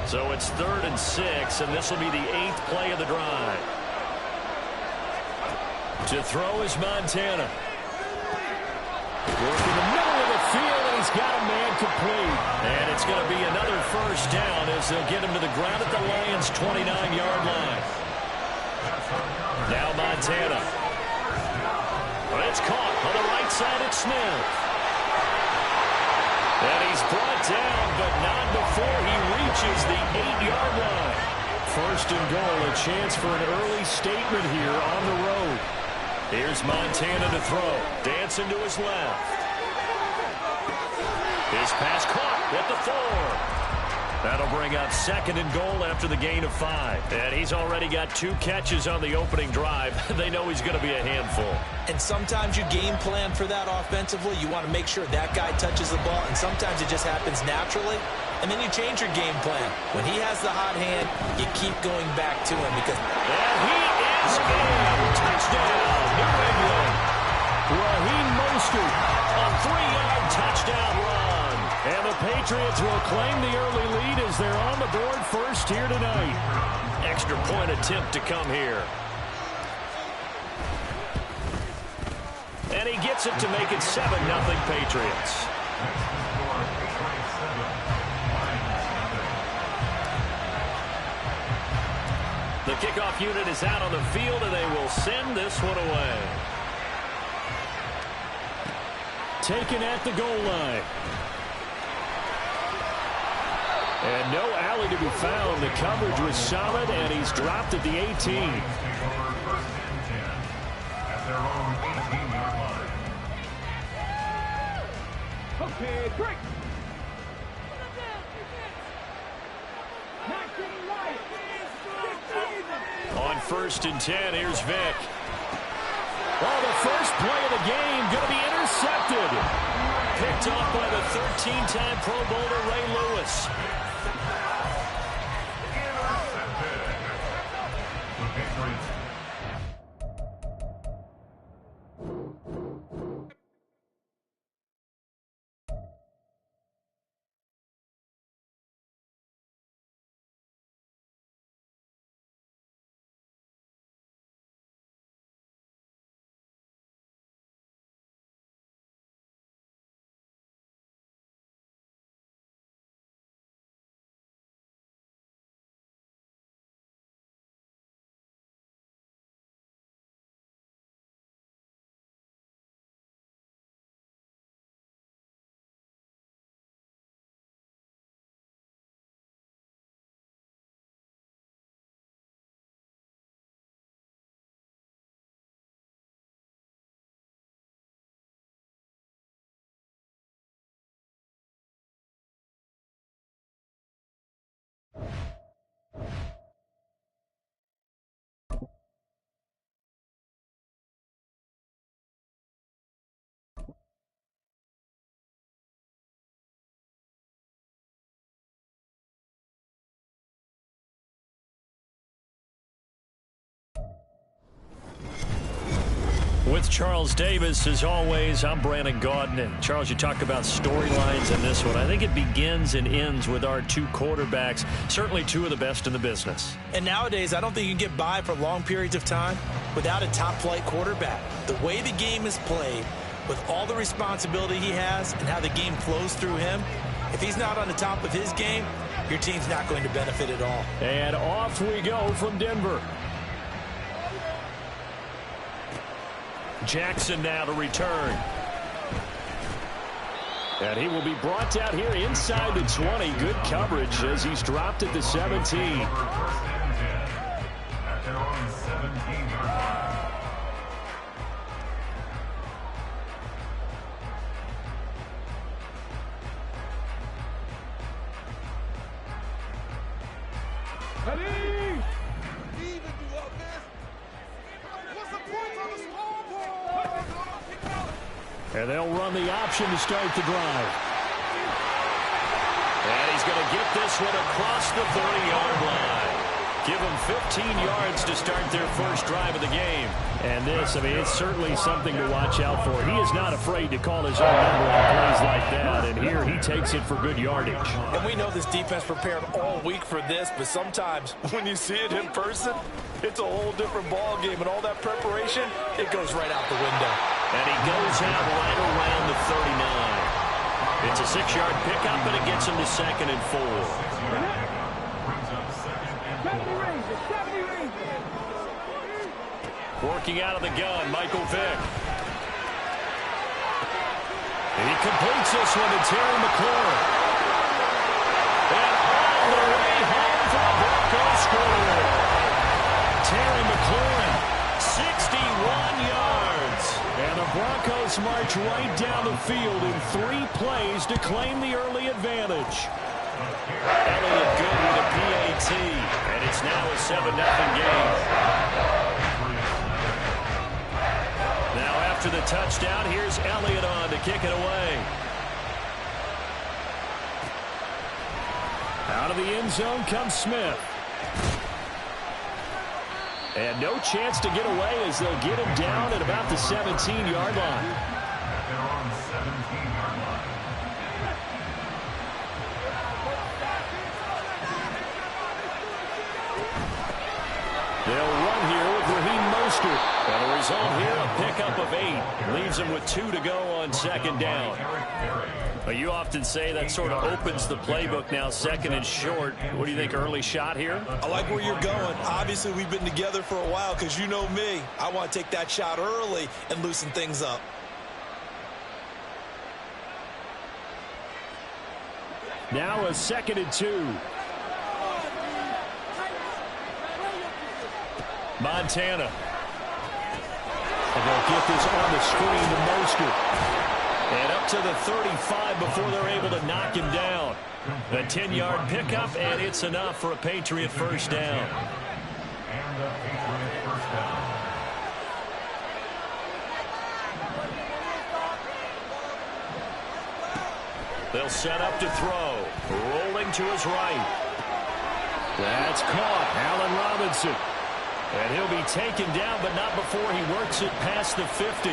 Speaker 1: So it's 3rd and 6, and this will be the 8th play of the drive. To throw is Montana. Working the middle of the field, and he's got a man complete. And it's going to be another first down as they'll get him to the ground at the Lions' 29-yard line. Now Montana. But it's caught on the right side. It's Smith. And he's brought down, but not before he reaches the 8-yard line. First and goal, a chance for an early statement here on the road. Here's Montana to throw. Dancing to his left. His pass caught at the 4. That'll bring up second and goal after the gain of 5. And he's already got 2 catches on the opening drive. They know he's going to be a handful.
Speaker 2: And sometimes you game plan for that offensively. You want to make sure that guy touches the ball, and sometimes it just happens naturally. And then you change your game plan. When he has the hot hand, you keep going back to him because...
Speaker 1: And he is in. Touchdown, New England. Raheem Mostert, a 3-yard touchdown run. And the Patriots will claim the early lead as they're on the board first here tonight. Extra point attempt to come here. And he gets it to make it 7-0 Patriots. The kickoff unit is out on the field, and they will send this one away. Taken at the goal line. And no alley to be found. The coverage was solid, and he's dropped at the 18.
Speaker 3: Okay, break.
Speaker 1: On first and 10, here's Vick. Oh, the first play of the game going to be intercepted. Picked off by the 13-time Pro Bowler Ray Lewis. With Charles Davis, as always, I'm Brandon Gaudin. And Charles, you talk about storylines in this one. I think it begins and ends with our 2 quarterbacks, certainly 2 of the best in the business.
Speaker 2: And nowadays, I don't think you can get by for long periods of time without a top-flight quarterback. The way the game is played, with all the responsibility he has and how the game flows through him, if he's not on the top of his game, your team's not going to benefit at all.
Speaker 1: And off we go from Denver. Jackson now to return. And he will be brought down here inside the 20. Good coverage as he's dropped at the 17. And they'll run the option to start the drive. And he's going to get this one across the 30-yard line. Give them 15 yards to start their first drive of the game. And this, I mean, it's certainly something to watch out for. He is not afraid to call his own number on plays like that. And here he takes it for good yardage.
Speaker 2: And we know this defense prepared all week for this, but sometimes when you see it in person, it's a whole different ball game. And all that preparation, it goes right out the window.
Speaker 1: And he goes out right around the 39. It's a 6-yard pickup, and it gets him to 2nd and 4. Working out of the gun, Michael Vick. And he completes this one to Terry McLaurin. clearing. 61 yards. And the Broncos march right down the field in 3 plays to claim the early advantage. Elliott good with a PAT, and it's now a 7-0 game. Now after the touchdown, here's Elliott on to kick it away. Out of the end zone comes Smith. And no chance to get away as they'll get him down at about the 17-yard line. They'll run here with Raheem Mostert. And the result here, a pickup of 8. Leaves them with 2 to go on second down. Well, you often say that sort of opens the playbook now, second and short. What do you think, early shot here?
Speaker 2: I like where you're going. Obviously, we've been together for a while because you know me. I want to take that shot early and loosen things up.
Speaker 1: Now a 2nd and 2. Montana. And they'll get this on the screen to Mostert. And up to the 35 before they're able to knock him down. A 10-yard pickup, and it's enough for a Patriot first down. They'll set up to throw. Rolling to his right. That's caught. Allen Robinson. And he'll be taken down, but not before he works it past the 50.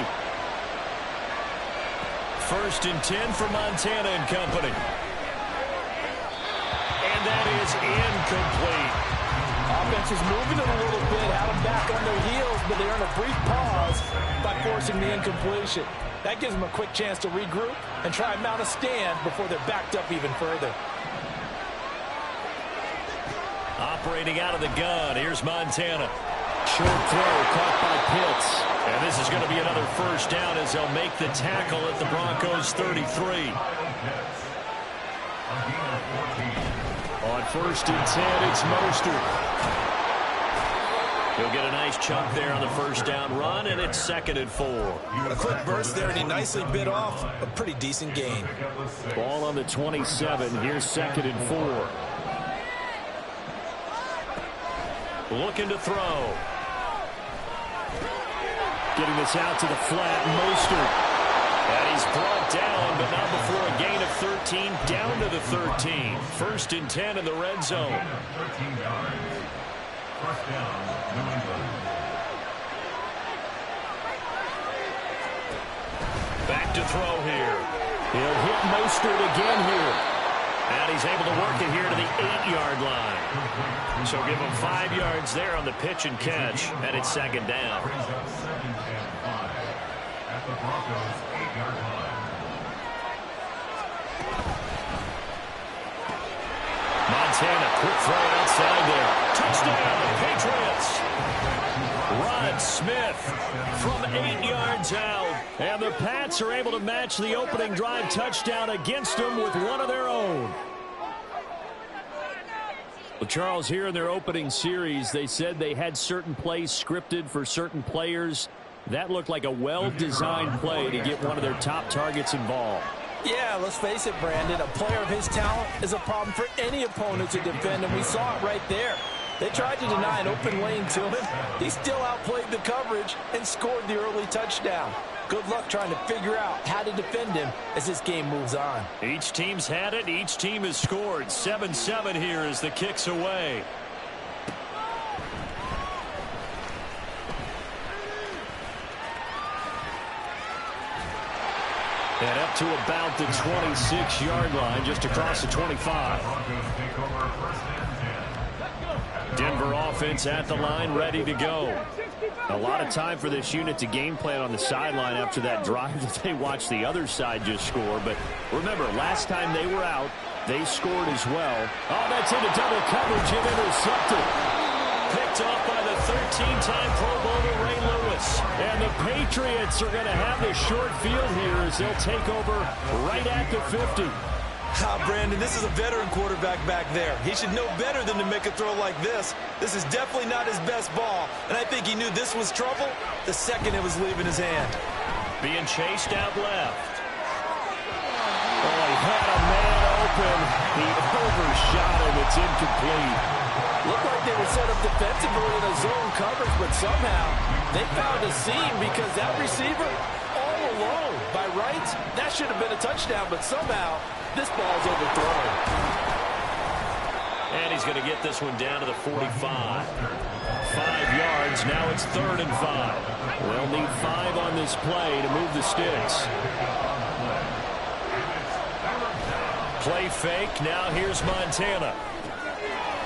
Speaker 1: 1st and 10 for Montana and company. And that is incomplete.
Speaker 2: Offense is moving it a little bit, had them back on their heels, but they earn a brief pause by forcing the incompletion. That gives them a quick chance to regroup and try and mount a stand before they're backed up even further.
Speaker 1: Operating out of the gun, here's Montana. Short throw caught by Pitts. And this is going to be another first down as they'll make the tackle at the Broncos 33. On 1st and 10, it's Mostert. He'll get a nice chunk there on the first down run, and it's 2nd and 4.
Speaker 2: A quick burst there, and he nicely bit off a pretty decent gain.
Speaker 1: Ball on the 27. Here's 2nd and 4. Looking to throw. Getting this out to the flat, Mostert. And he's brought down, but not before a gain of 13, down to the 13. 1st and 10 in the red zone. Back to throw here. He'll hit Mostert again here. And he's able to work it here to the 8-yard line. So give him 5 yards there on the pitch and catch. And it's 2nd down. Montana, quick throw outside there. Touchdown, Patriots. Rod Smith from 8 yards out. And the Pats are able to match the opening drive touchdown against them with one of their own. Well, Charles, here in their opening series, they said they had certain plays scripted for certain players. That looked like a well-designed play to get one of their top targets involved.
Speaker 2: Yeah, let's face it, Brandon. A player of his talent is a problem for any opponent to defend, and we saw it right there. They tried to deny an open lane to him. He still outplayed the coverage and scored the early touchdown. Good luck trying to figure out how to defend him as this game moves on.
Speaker 1: Each team's had it. Each team has scored. 7-7 here as the kick's away. And up to about the 26-yard line, just across the 25. Denver offense at the line, ready to go. A lot of time for this unit to game plan on the sideline after that drive that they watched the other side just score. But remember, last time they were out, they scored as well. Oh, that's into double coverage and intercepted. Picked off by the 13-time Pro Bowler Ray Lewis. And the Patriots are going to have the short field here as they'll take over right at the 50.
Speaker 2: Brandon, this is a veteran quarterback back there. He should know better than to make a throw like this. This is definitely not his best ball, and I think he knew this was trouble the second it was leaving his hand.
Speaker 1: Being chased out left. Oh, he had a man open. He overshot him. It's incomplete.
Speaker 4: Looked like they were set up defensively in a zone coverage, but somehow they found a seam because that receiver all alone. By rights, that should have been a touchdown, but somehow this ball's overthrown.
Speaker 1: And he's going to get this one down to the 45. 5 yards. Now it's 3rd and 5. They'll need 5 on this play to move the sticks. Play fake. Now here's Montana.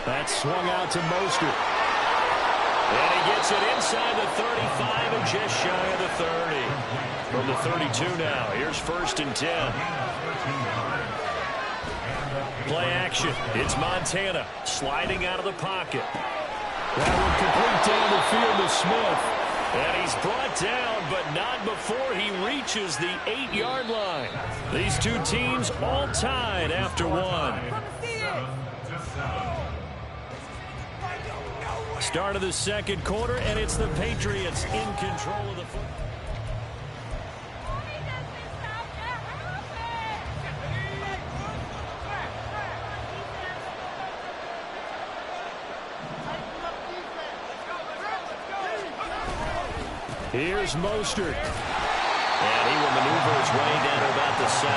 Speaker 1: That's swung out to Mostert. And he gets it inside the 35 and just shy of the 30. From the 32 now. Here's 1st and 10. Play action. It's Montana sliding out of the pocket. That one complete down the field to Smith. And he's brought down, but not before he reaches the 8-yard line. These two teams all tied after one. Start of the second quarter, and it's the Patriots in control of the football. Here's Mostert. And he will maneuver his way down to about the 7.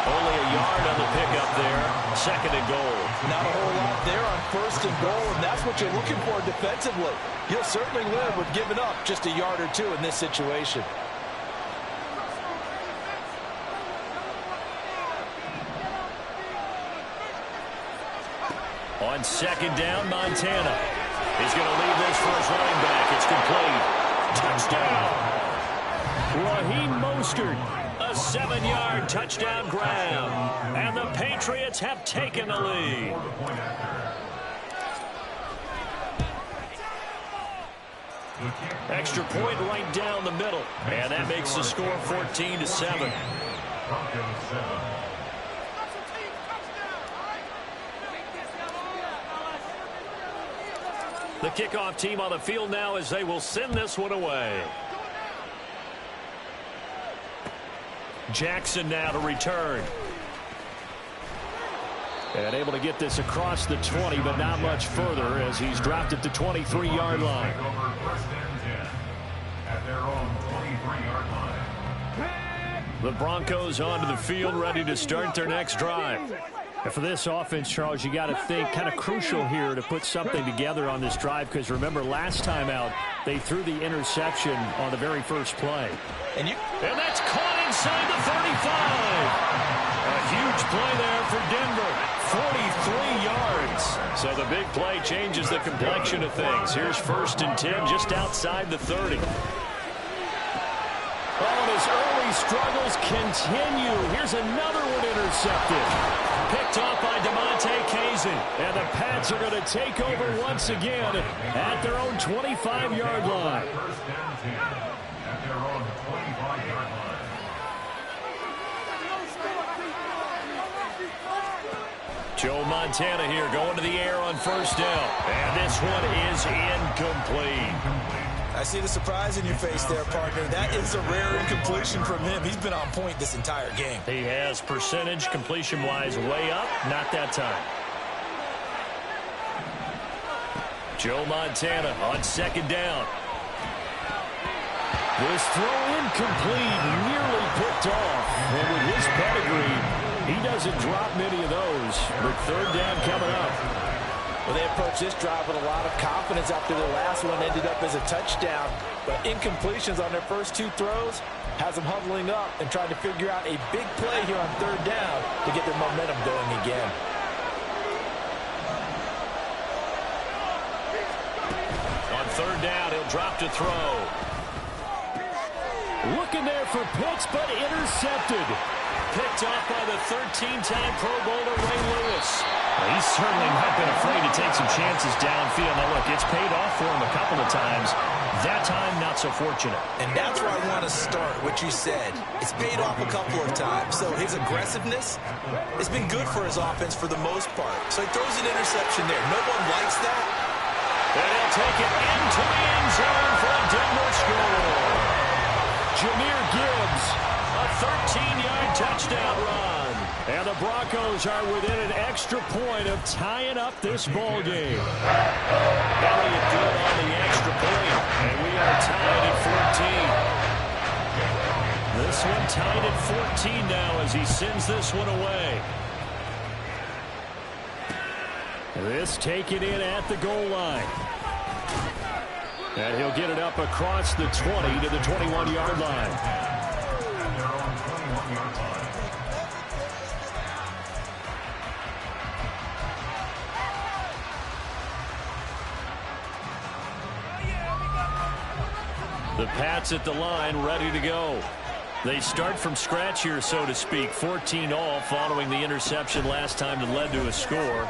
Speaker 1: Only a yard on the pickup there. 2nd and goal.
Speaker 2: Not a whole lot there on 1st and goal, and that's what you're looking for defensively. You'll certainly live with giving up just a yard or 2 in this situation.
Speaker 1: On 2nd down, Montana. He's going to leave this for his running back. It's complete. Touchdown! Raheem Mostert, a 7-yard touchdown grab. And the Patriots have taken the lead. Extra point right down the middle. And that makes the score 14-7. The kickoff team on the field now as they will send this one away. Jackson now to return. And able to get this across the 20, but not much further as he's dropped at the 23-yard line. The Broncos onto the field, ready to start their next drive. And for this offense, Charles, you got to think kind of crucial here to put something together on this drive, because remember last time out they threw the interception on the very first play. And that's caught inside the 35. A huge play there for Denver. 43 yards. So the big play changes the complexion of things. Here's 1st and 10 just outside the 30. Oh, his early struggles continue. Here's another one intercepted. Picked off by DeMonte Kazin. And the Pats are going to take over once again at their own 25-yard line. Joe Montana here going to the air on 1st down. And this one is incomplete.
Speaker 2: I see the surprise in your face there, partner. That is a rare incompletion from him. He's been on point this entire game.
Speaker 1: He has percentage completion-wise way up. Not that time. Joe Montana on 2nd down. This throw incomplete, nearly picked off. And with his pedigree, he doesn't drop many of those. But 3rd down coming up.
Speaker 2: Well, they approached this drive with a lot of confidence after their last one ended up as a touchdown. But incompletions on their first 2 throws has them huddling up and trying to figure out a big play here on 3rd down to get their momentum going again.
Speaker 1: On 3rd down, he'll drop to throw. Looking there for Pitts, but intercepted. Picked off by the 13-time Pro Bowler Ray Lewis. He's certainly not been afraid to take some chances downfield. Now, look, it's paid off for him a couple of times. That time, not so fortunate.
Speaker 2: And that's where I want to start, what you said. It's paid off a couple of times. So his aggressiveness has been good for his offense for the most part. So he throws an interception there. No one likes that.
Speaker 1: And he'll take it into the end zone for a Denver score. Jahmyr Gibbs, a 13-yard touchdown run. And the Broncos are within an extra point of tying up this ball game. Elliott good on the extra point, and we are tied at 14. This one tied at 14 now as he sends this one away. This taken in at the goal line. And he'll get it up across the 20 to the 21-yard line. The Pats at the line, ready to go. They start from scratch here, so to speak. 14-all following the interception last time that led to a score.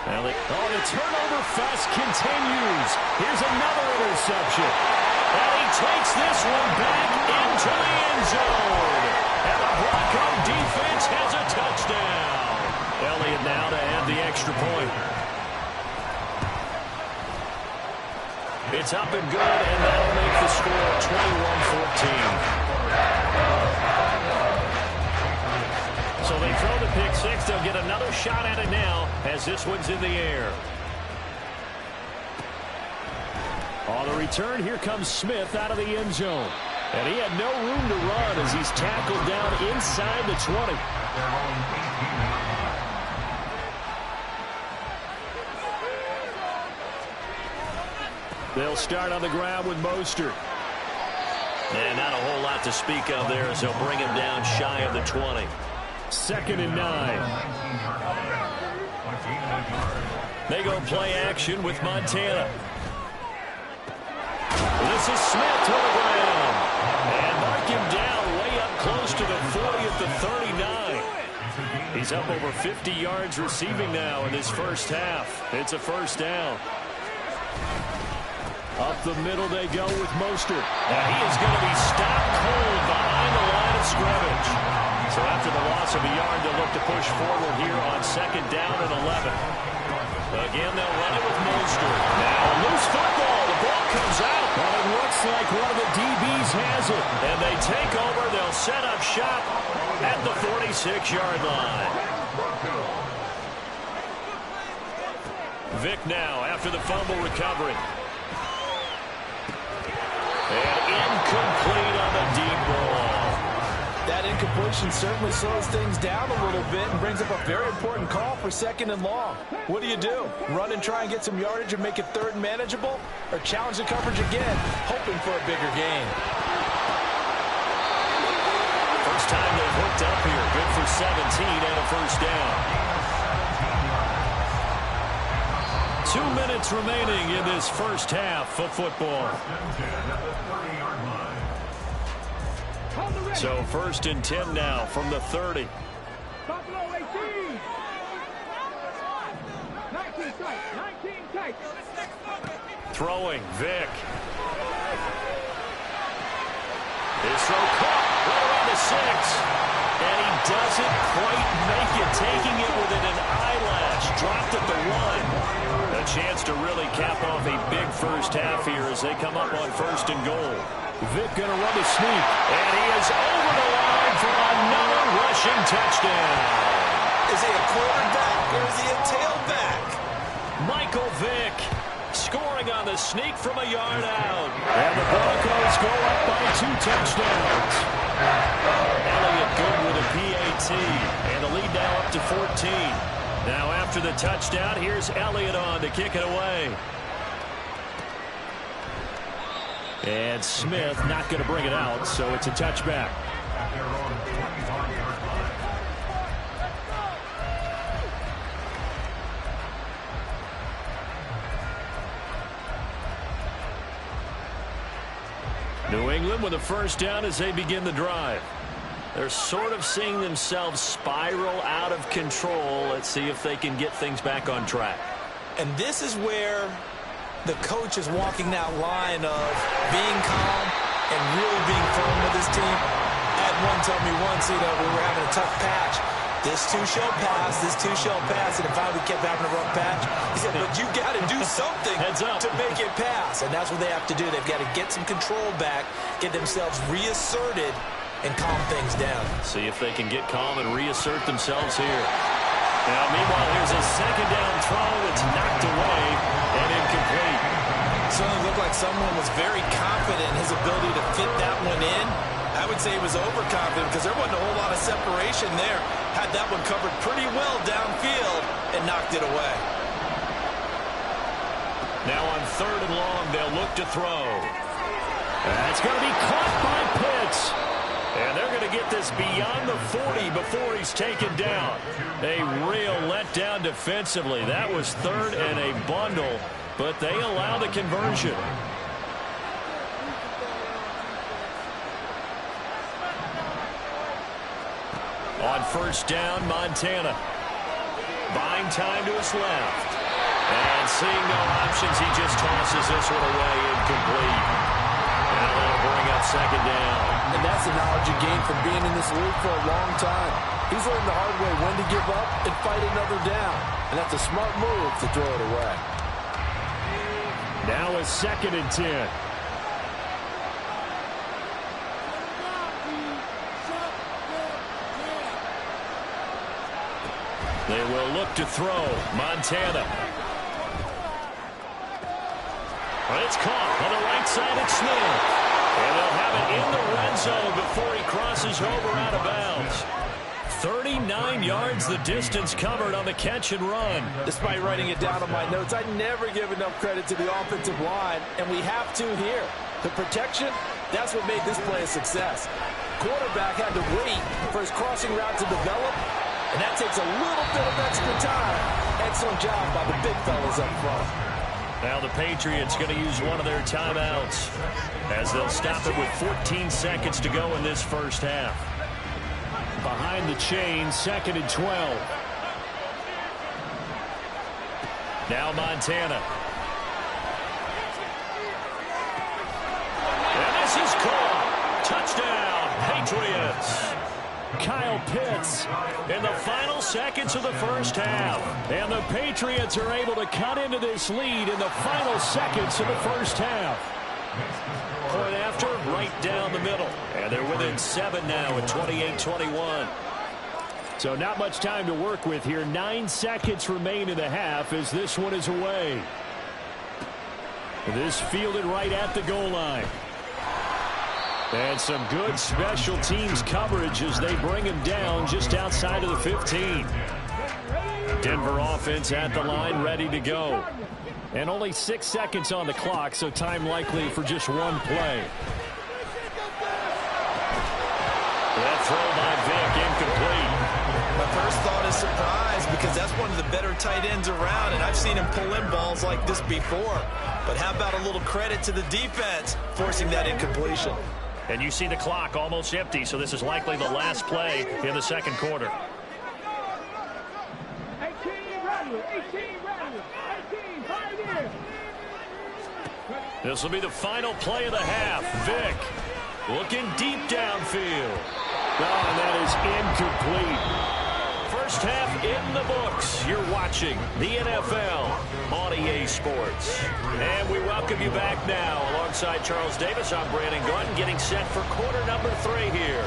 Speaker 1: Now the turnover fest continues. Here's another interception. And he takes this one back into the end zone. And the Bronco defense has a touchdown. Elliott now to add the extra point. It's up and good, and that'll make the score 21-14. So they throw the pick six. They'll get another shot at it now as this one's in the air. On the return, here comes Smith out of the end zone. And he had no room to run as he's tackled down inside the 20. They'll start on the ground with Mostert. And not a whole lot to speak of there as they'll bring him down shy of the 20. 2nd and 9. They go play action with Montana. This is Smith to the ground. And mark him down way up close to the 40 at the 39. He's up over 50 yards receiving now in this first half. It's a first down. Up the middle they go with Mostert. And he is going to be stopped cold behind the line of scrimmage. So after the loss of a yard, they'll look to push forward here on 2nd down and 11. Again, they'll run it with Mostert. Now a loose football. The ball comes out. And it looks like one of the DBs has it. And they take over. They'll set up shop at the 46-yard line. Vick now after the fumble recovery. And incomplete on the deep ball.
Speaker 2: That incompletion certainly slows things down a little bit and brings up a very important call for 2nd and long. What do? Run and try and get some yardage and make it 3rd and manageable? Or challenge the coverage again, hoping for a bigger gain?
Speaker 1: First time they've hooked up here. Good for 17 and a first down. 2 minutes remaining in this first half of football. So 1st and 10 now from the 30.
Speaker 3: Buffalo 18. 19 tight. 19 tight.
Speaker 1: Throwing, Vick. His throw caught right around the 6. And he doesn't quite make it, taking it within an eyelash. Dropped at the 1. A chance to really cap off a big first half here as they come up on 1st and goal. Vick going to run a sneak. And he is over the line for another rushing touchdown.
Speaker 2: Is he a quarterback or is he a tailback?
Speaker 1: Michael Vick scoring on the sneak from a yard out. And the Broncos go up by 2 touchdowns. Elliott good with a PAT. And the lead now up to 14. Now after the touchdown, here's Elliott on to kick it away. And Smith not going to bring it out, so it's a touchback. New England with a first down as they begin the drive. They're sort of seeing themselves spiral out of control. Let's see if they can get things back on track.
Speaker 2: And this is where the coach is walking that line of being calm and really being firm with his team. I had one tell me once, we were having a tough patch. This too shall pass, this too shall pass. And if I kept having a rough patch, he said, but you got to do something to make it pass. And that's what they have to do. They've got to get some control back, get themselves reasserted, and calm things down.
Speaker 1: See if they can get calm and reassert themselves here. Now, meanwhile, here's a second down throw. It's knocked away and incomplete.
Speaker 2: Certainly looked like someone was very confident in his ability to fit that one in. I would say he was overconfident because there wasn't a whole lot of separation there. Had that one covered pretty well downfield and knocked it away.
Speaker 1: Now on 3rd and long, they'll look to throw. That's going to be caught by Pitts. And they're going to get this beyond the 40 before he's taken down. A real letdown defensively. That was 3rd and a bundle, but they allow the conversion. On 1st down, Montana. Buying time to his left. And seeing no options, he just tosses this one away, incomplete. And that'll bring up 2nd down.
Speaker 4: And that's the knowledge you gain from being in this league for a long time. He's learned the hard way when to give up and fight another down. And that's a smart move to throw it away.
Speaker 1: Now a 2nd and 10. They will look to throw. Montana. But it's caught on the right side. It's Smith. And they'll have it in the red zone before he crosses over out of bounds. 39 yards the distance covered on the catch and run.
Speaker 4: Despite writing it down on my notes, I never give enough credit to the offensive line, and we have to here. The protection, that's what made this play a success. Quarterback had to wait for his crossing route to develop, and that takes a little bit of extra time. Excellent job by the big fellas up front.
Speaker 1: Now the Patriots going to use one of their timeouts as they'll stop it with 14 seconds to go in this first half. Behind the chain, 2nd and 12. Now Montana. And this is caught. Touchdown, Patriots. Kyle Pitts in the final seconds of the first half. And the Patriots are able to cut into this lead in the final seconds of the first half. Point after, right down the middle. And they're within 7 now at 28-21. So not much time to work with here. 9 seconds remain in the half as this one is away. This fielded right at the goal line. And some good special teams coverage as they bring him down just outside of the 15. Denver offense at the line, ready to go. And only 6 seconds on the clock, so time likely for just one play. That throw by Vick, incomplete.
Speaker 2: My first thought is surprise because that's one of the better tight ends around, and I've seen him pull in balls like this before. But how about a little credit to the defense forcing that incompletion?
Speaker 1: And you see the clock almost empty, so this is likely the last play in the second quarter.
Speaker 3: 18 rattle, 18 rattle, 18, 5 years.
Speaker 1: This will be the final play of the half. Vick looking deep downfield. Oh, and that is incomplete. First half in the books. You're watching the NFL on EA Sports. And we welcome you back now. Alongside Charles Davis, I'm Brandon Gunn, getting set for quarter number 3 here.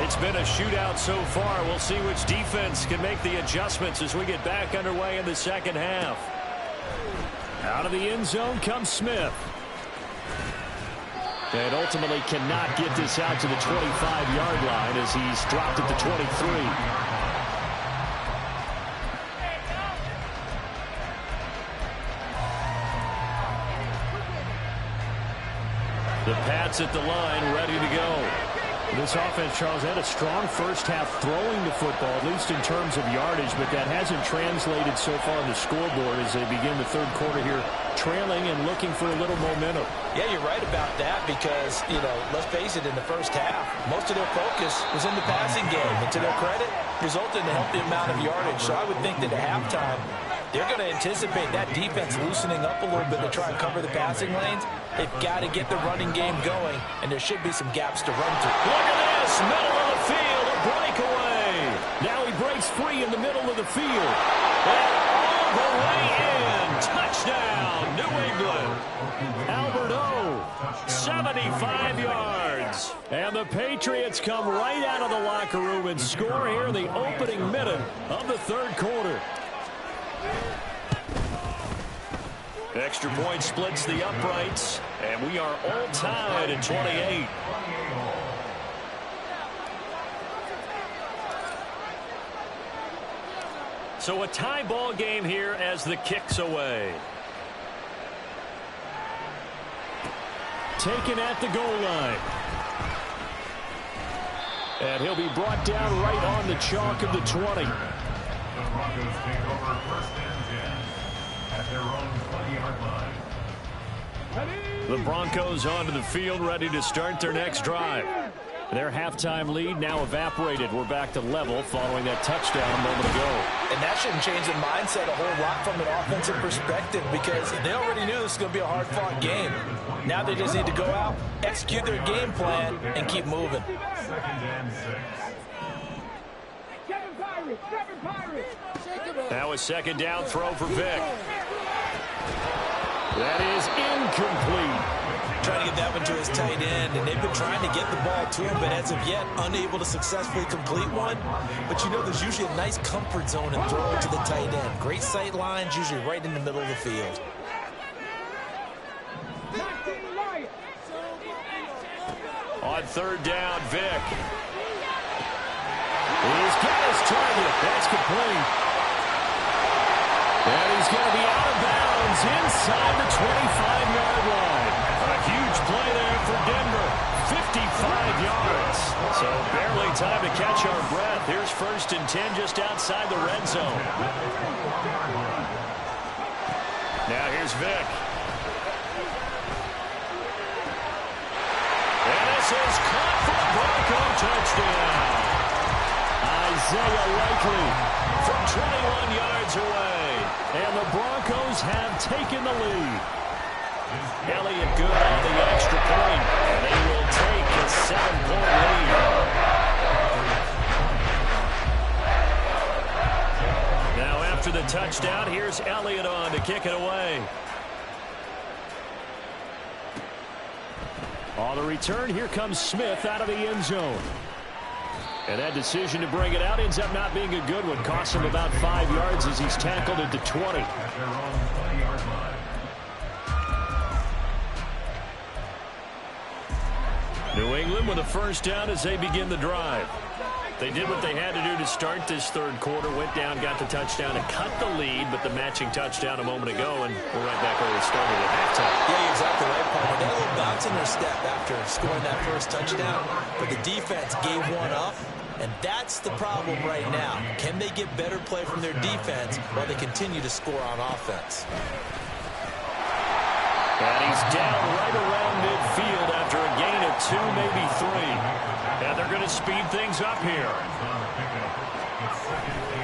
Speaker 1: It's been a shootout so far. We'll see which defense can make the adjustments as we get back underway in the second half. Out of the end zone comes Smith. And ultimately cannot get this out to the 25-yard line as he's dropped at the 23. The Pats at the line, ready to go. This offense, Charles, had a strong first half throwing the football, at least in terms of yardage, but that hasn't translated so far on the scoreboard as they begin the third quarter here, trailing and looking for a little momentum.
Speaker 2: Yeah, you're right about that because, let's face it, in the first half, most of their focus was in the passing game. And to their credit, resulted in a healthy amount of yardage. So I would think that at halftime, They're going to anticipate that defense loosening up a little bit to try and cover the passing lanes. They've got to get the running game going, and there should be some gaps to run through.
Speaker 1: Look at this, middle of the field, a breakaway. Now he breaks free in the middle of the field. And all the way in. Touchdown, New England. Albert O, 75 yards. And the Patriots come right out of the locker room and score here in the opening minute of the third quarter. Extra point splits the uprights, and we are all tied at 28. So a tie ball game here as the kick's away. Taken at the goal line. And he'll be brought down right on the chalk of the 20.
Speaker 5: The Broncos take over first and 10 at their own 20-yard line.
Speaker 1: The Broncos onto the field, ready to start their next drive. Their halftime lead now evaporated. We're back to level following that touchdown a moment ago.
Speaker 2: And that shouldn't change the mindset a whole lot from an offensive perspective because they already knew this was going to be a hard-fought game. Now they just need to go out, execute their game plan, and keep moving.
Speaker 5: Second and 6.
Speaker 3: Seven Pirates.
Speaker 1: Now a second down throw for Vic. That is incomplete.
Speaker 2: Trying to get that one to his tight end, and they've been trying to get the ball to him, but as of yet, unable to successfully complete one. But you know, there's usually a nice comfort zone in throwing to the tight end. Great sight lines, usually right in the middle of the field.
Speaker 1: On third down, Vic. He's got his target. That's complete. And he's going to be out of bounds inside the 25-yard line. A huge play there for Denver. 55 yards. So barely time to catch our breath. Here's first and 10 just outside the red zone. Now here's Vic. And this is caught for a Bronco touchdown. Isaiah Likely from 21 yards away. And the Broncos have taken the lead. Elliott good on the extra point. And they will take a 7-point lead. Now after the touchdown, here's Elliott on to kick it away. On the return, here comes Smith out of the end zone. And that decision to bring it out ends up not being a good one. Costs him about 5 yards as he's tackled at the 20.
Speaker 5: At their own 20-yard line.
Speaker 1: New England with a first down as they begin the drive. They did what they had to do to start this third quarter. Went down, got the touchdown, and cut the lead, but the matching touchdown a moment ago, and we're right back where we started at halftime.
Speaker 2: Yeah, you're exactly right, Paul. They got a little bounce in their step after scoring that first touchdown, but the defense gave one up, and that's the problem right now. Can they get better play from their defense while they continue to score on offense?
Speaker 1: And he's down right around midfield after a gain of 2, maybe 3. And they're going to speed things up here.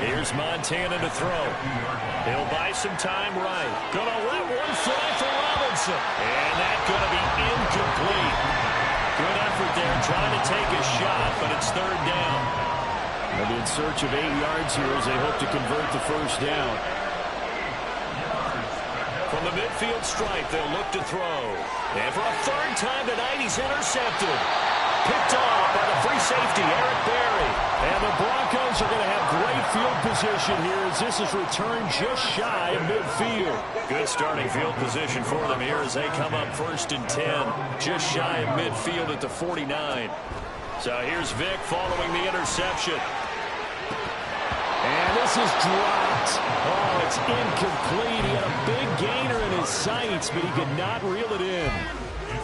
Speaker 1: Here's Montana to throw. He'll buy some time right. Going to let one fly for Robinson. And that's going to be incomplete. Good effort there trying to take a shot, but it's third down. They'll be in search of 8 yards here as they hope to convert the first down. From the midfield stripe, they'll look to throw. And for a third time tonight, he's intercepted. Picked off by the free safety, Eric Berry. And the Broncos are going to have great field position here as this is returned just shy of midfield. Good starting field position for them here as they come up first and 10. Just shy of midfield at the 49. So here's Vic following the interception. And this is dropped. Oh, it's incomplete. He had a big gainer in his sights, but he could not reel it in.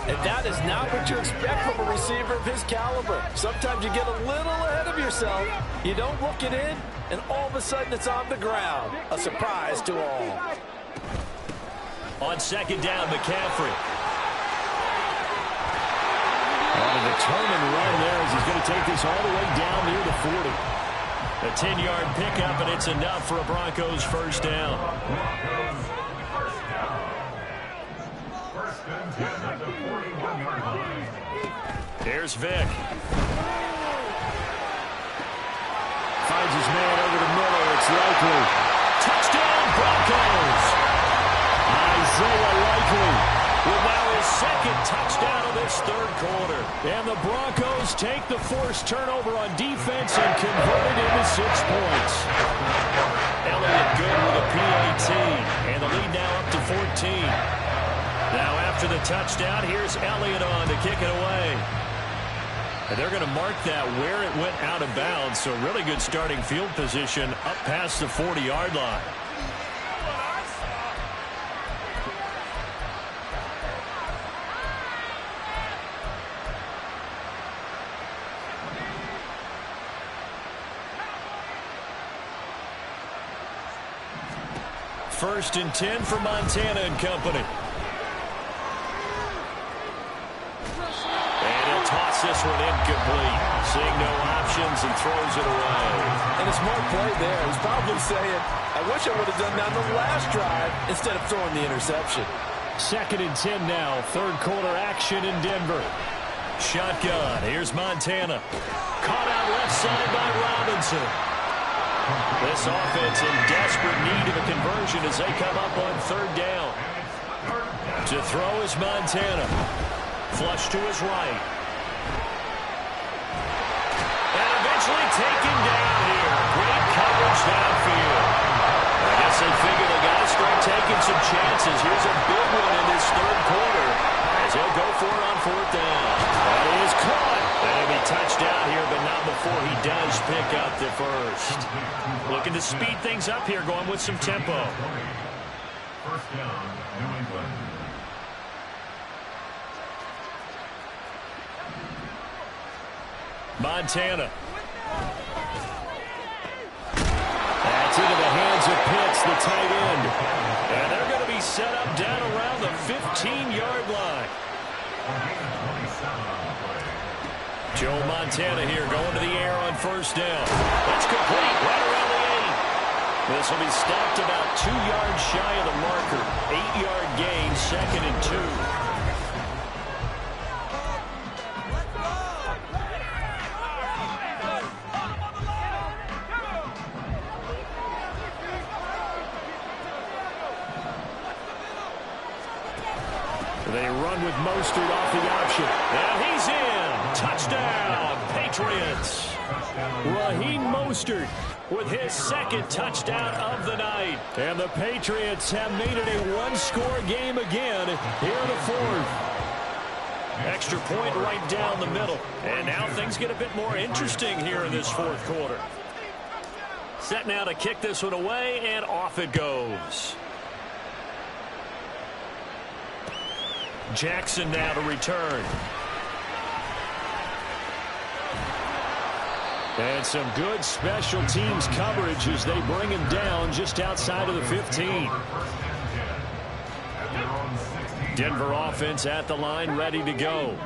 Speaker 4: And that is not what you expect from a receiver of his caliber. Sometimes you get a little ahead of yourself. You don't look it in, and all of a sudden it's on the ground. A surprise to all.
Speaker 1: On second down, McCaffrey. On a determined run there as he's going to take this all the way down near the 40. A 10-yard pickup, and it's enough for a Broncos first down.
Speaker 5: First and 10 at the 41-yard line.
Speaker 1: Here's Vic. Finds his man over the middle. It's Likely. Touchdown, Broncos! Isaiah Likely with now his second touchdown of this third quarter. And the Broncos take the forced turnover on defense and convert it into 6 points. Elliott good with a PAT. And the lead now up to 14. Now after the touchdown, here's Elliott on to kick it away. And they're going to mark that where it went out of bounds. So really good starting field position up past the 40-yard line. First and 10 for Montana and company. And he'll toss this one incomplete. Seeing no options and throws it away.
Speaker 4: And a smart play there. He's probably saying, I wish I would have done that on the last drive instead of throwing the interception.
Speaker 1: Second and 10 now. Third quarter action in Denver. Shotgun. Here's Montana. Caught out left side by Robinson. This offense in desperate need of a conversion as they come up on third down. To throw is Montana. Flush to his right. And eventually taken down here. Great coverage downfield. I guess they figure they got to start taking some chances. Here's a big one in this third quarter as he'll go for it on fourth down. That is caught. That'll be touchdown here, but not before he does pick up the first. Looking to speed things up here, going with some tempo.
Speaker 5: First down, New England.
Speaker 1: Montana. That's into the hands of Pitts, the tight end. And they're going to be set up down around the 15-yard line. Joe Montana here going to the air on first down. That's complete right around the 8. This will be stopped about 2 yards shy of the marker. 8-yard gain, second and 2. They run with Mostert off the option. And he's in. Touchdown, Patriots. Raheem Mostert with his second touchdown of the night. And the Patriots have made it a one-score game again here in the fourth. Extra point right down the middle. And now things get a bit more interesting here in this fourth quarter. Set now to kick this one away, and off it goes. Jackson now to return. And some good special teams coverage as they bring him down just outside of the 15. Denver offense at the line, ready to go.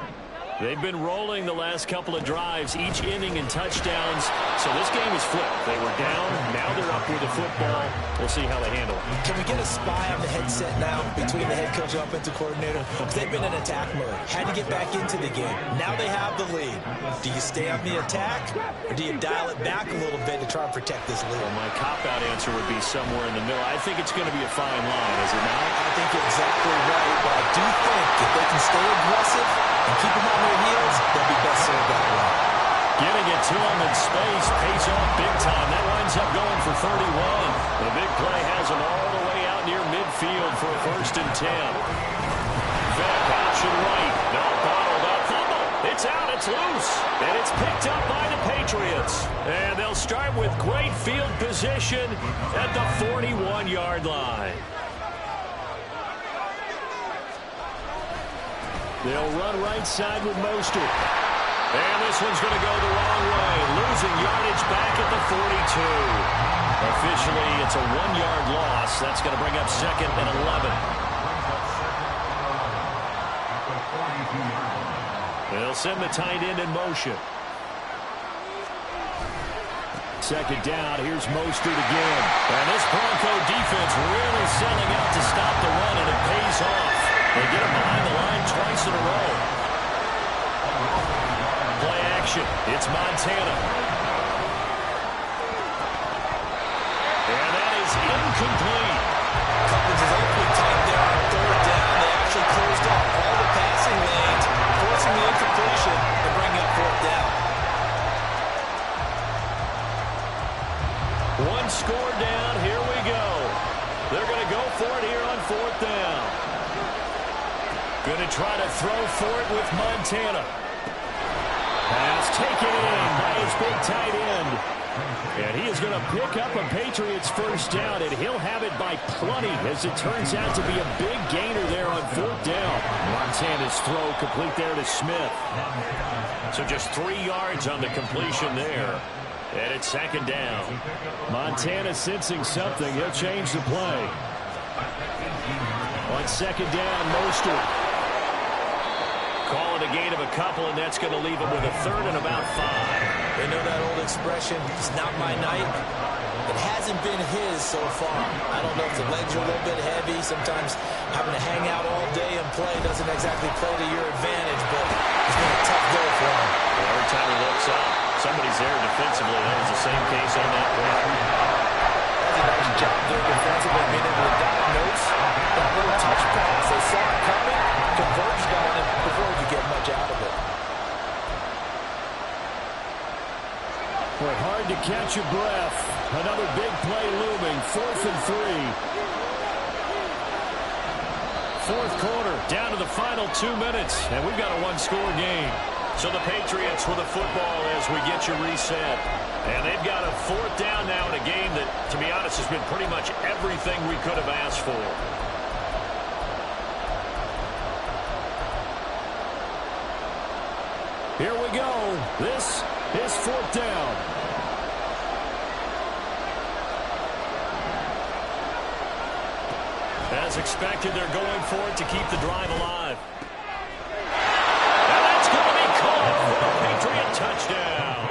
Speaker 1: They've been rolling the last couple of drives, each inning in touchdowns. So this game is flipped. They were down, now they're up with the football. We'll see how they handle it.
Speaker 2: Can we get a spy on the headset now between the head coach and offensive coordinator? Because they've been in attack mode. Had to get back into the game. Now they have the lead. Do you stay on the attack, or do you dial it back a little bit to try and protect this lead?
Speaker 1: Well, my cop-out answer would be somewhere in the middle. I think it's going to be a fine line, is it not?
Speaker 2: I think you're exactly right, but I do think if they can stay aggressive and keep them on their heels, they'll be best served that way.
Speaker 1: Getting it to him in space pays off big time. That winds up going for 31. The big play has him all the way out near midfield for a first and 10. Vic, option right. Now bottled up. Fumble. It's out. It's loose. And it's picked up by the Patriots. And they'll start with great field position at the 41-yard line. They'll run right side with Mostert. And this one's going to go the wrong way. Losing yardage back at the 42. Officially, it's a 1-yard loss. That's going to bring up second and 11. They'll send the tight end in motion. Second down, here's Mostert again. And this Bronco defense really selling out to stop the run, and it pays off. They get him behind the line twice in a row. Play action. It's Montana. And that is incomplete.
Speaker 2: Coverage is awfully tight there on third down. They actually closed off all the passing lanes, forcing the incompletion and bringing up fourth down.
Speaker 1: One score down. Here we go. They're going to go for it here on fourth down. Going to try to throw for it with Montana. Pass taken in by his big tight end. And he is going to pick up a Patriots first down, and he'll have it by plenty, as it turns out to be a big gainer there on fourth down. Montana's throw complete there to Smith. So just 3 yards on the completion there. And it's second down. Montana sensing something. He'll change the play. On second down, Mostert. Call it a gain of a couple, and that's going to leave him with a third and about 5.
Speaker 2: They know that old expression, it's not my night. It hasn't been his so far. I don't know if the legs are a little bit heavy. Sometimes having to hang out all day and play doesn't exactly play to your advantage, but it's been a tough go for him.
Speaker 1: Well, every time he looks up, somebody's there defensively. That was the same case on that play.
Speaker 4: That's a nice job there defensively, being able to diagnose that little touch pass. They saw it coming, converged on it before he could get much out of it.
Speaker 1: Boy, hard to catch your breath. Another big play looming. 4th and 3. Fourth quarter, down to the final 2 minutes, and we've got a one-score game. So the Patriots with the football as we get you reset. And they've got a fourth down now in a game that, to be honest, has been pretty much everything we could have asked for. Here we go. This is fourth down. As expected, they're going for it to keep the drive alive. And that's going to be caught for a Patriot touchdown.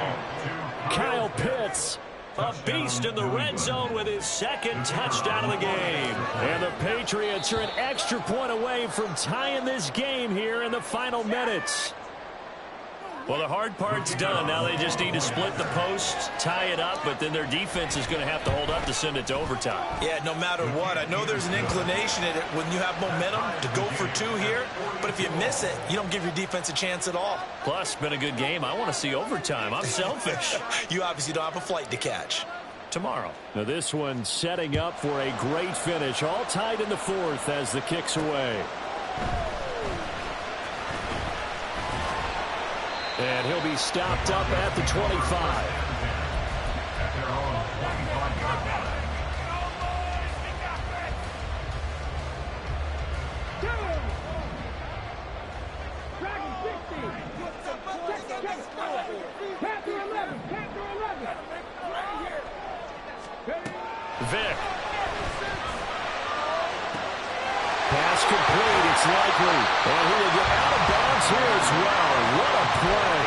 Speaker 1: Kyle Pitts, a beast in the red zone with his second touchdown of the game. And the Patriots are an extra point away from tying this game here in the final minutes. Well, the hard part's done. Now they just need to split the posts, tie it up, but then their defense is going to have to hold up to send it to overtime.
Speaker 2: Yeah, no matter what. I know there's an inclination in it when you have momentum to go for 2 here, but if you miss it, you don't give your defense a chance at all.
Speaker 1: Plus, been a good game. I want to see overtime. I'm selfish.
Speaker 2: You obviously don't have a flight to catch.
Speaker 1: Tomorrow. Now this one setting up for a great finish. All tied in the fourth as the kick's away. And he'll be stopped up at the 25.
Speaker 5: At their own 25-yard line.
Speaker 3: Dragon 60. Panther 11. Panther 11.
Speaker 1: Vic. Pass complete. It's likely. And he will get out of bounds here as well. What a play.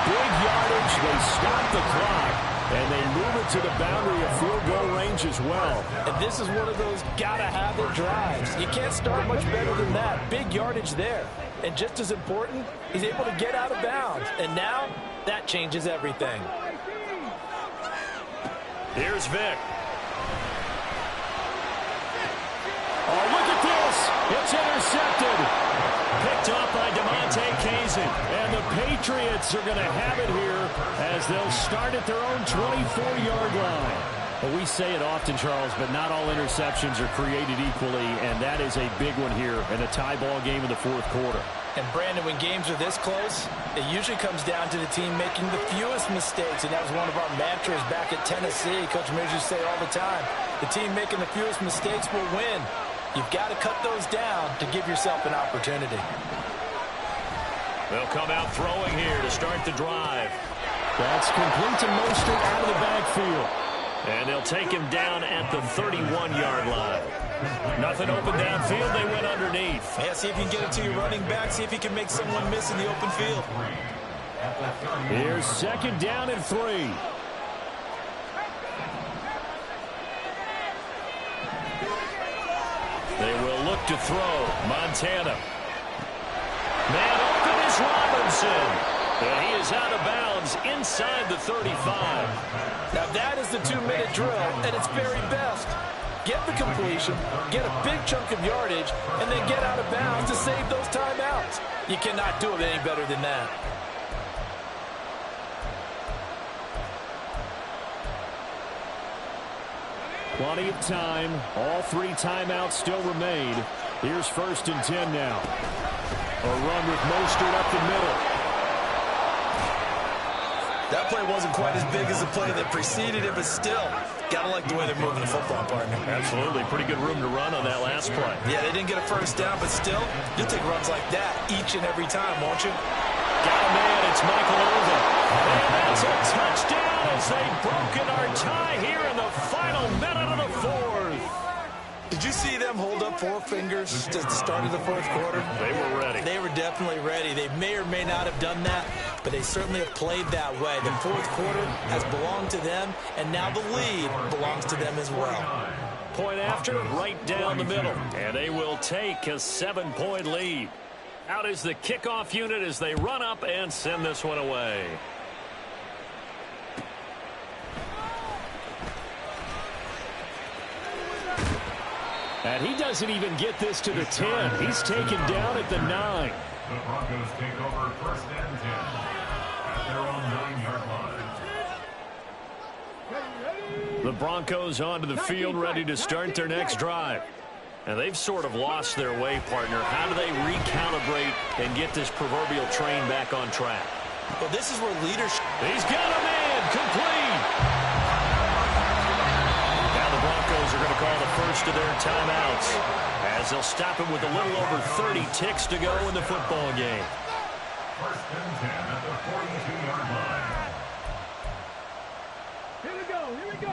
Speaker 1: Big yardage. They stop the clock. And they move it to the boundary of field goal range as well.
Speaker 4: And this is one of those gotta-have-it drives. You can't start much better than that. Big yardage there. And just as important, he's able to get out of bounds. And now, that changes everything.
Speaker 1: Here's Vic. Oh, look at this. It's intercepted. Picked up by DeMonte Kazin. And the Patriots are going to have it here as they'll start at their own 24-yard line. Well, we say it often, Charles, but not all interceptions are created equally, and that is a big one here in a tie ball game in the fourth quarter.
Speaker 4: And, Brandon, when games are this close, it usually comes down to the team making the fewest mistakes, and that was one of our mantras back at Tennessee. Coach Mears used to say all the time, the team making the fewest mistakes will win. You've got to cut those down to give yourself an opportunity.
Speaker 1: They'll come out throwing here to start the drive. That's complete to Mostert out of the backfield. And they'll take him down at the 31-yard line. Nothing open downfield. They went underneath.
Speaker 2: Yeah, see if you can get it to your running back. See if you can make someone miss in the open field.
Speaker 1: Here's second down and 3. look to throw. Montana. Man open is Robinson. And he is out of bounds inside the 35.
Speaker 4: Now that is the 2-minute drill at its very best. Get the completion, get a big chunk of yardage, and then get out of bounds to save those timeouts. You cannot do it any better than that.
Speaker 1: Plenty of time. All 3 timeouts still remain. Here's 1st and 10 now. A run with Mostert up the middle.
Speaker 2: That play wasn't quite as big as the play that preceded it, but still, gotta like the way they're moving the football, partner.
Speaker 1: Absolutely. Pretty good room to run on that last play.
Speaker 2: Yeah, they didn't get a first down, but still, you'll take runs like that each and every time, won't you?
Speaker 1: Got a man. It's Michael Irvin. And that's a touchdown as they've broken our tie here in the final minute of the 4th.
Speaker 2: Did you see them hold up 4 fingers at the start of the 4th quarter?
Speaker 1: They were ready.
Speaker 2: They were definitely ready. They may or may not have done that, but they certainly have played that way. The 4th quarter has belonged to them, and now the lead belongs to them as well.
Speaker 1: Point after, right down the middle. And they will take a 7-point lead. Out is the kickoff unit as they run up and send this one away. And he doesn't even get this to the 10. He's taken down at the 9.
Speaker 5: The Broncos take over 1st and 10 at their own 9-yard line.
Speaker 1: The Broncos onto the field, ready to start their next drive. And they've sort of lost their way, partner. How do they recalibrate and get this proverbial train back on track?
Speaker 2: Well, this is where leadership...
Speaker 1: He's got a man, complete. Now the Broncos are going to call the first of their timeouts as they'll stop him with a little over 30 ticks to go in the football game.
Speaker 5: 1st and 10 at the 42-yard line.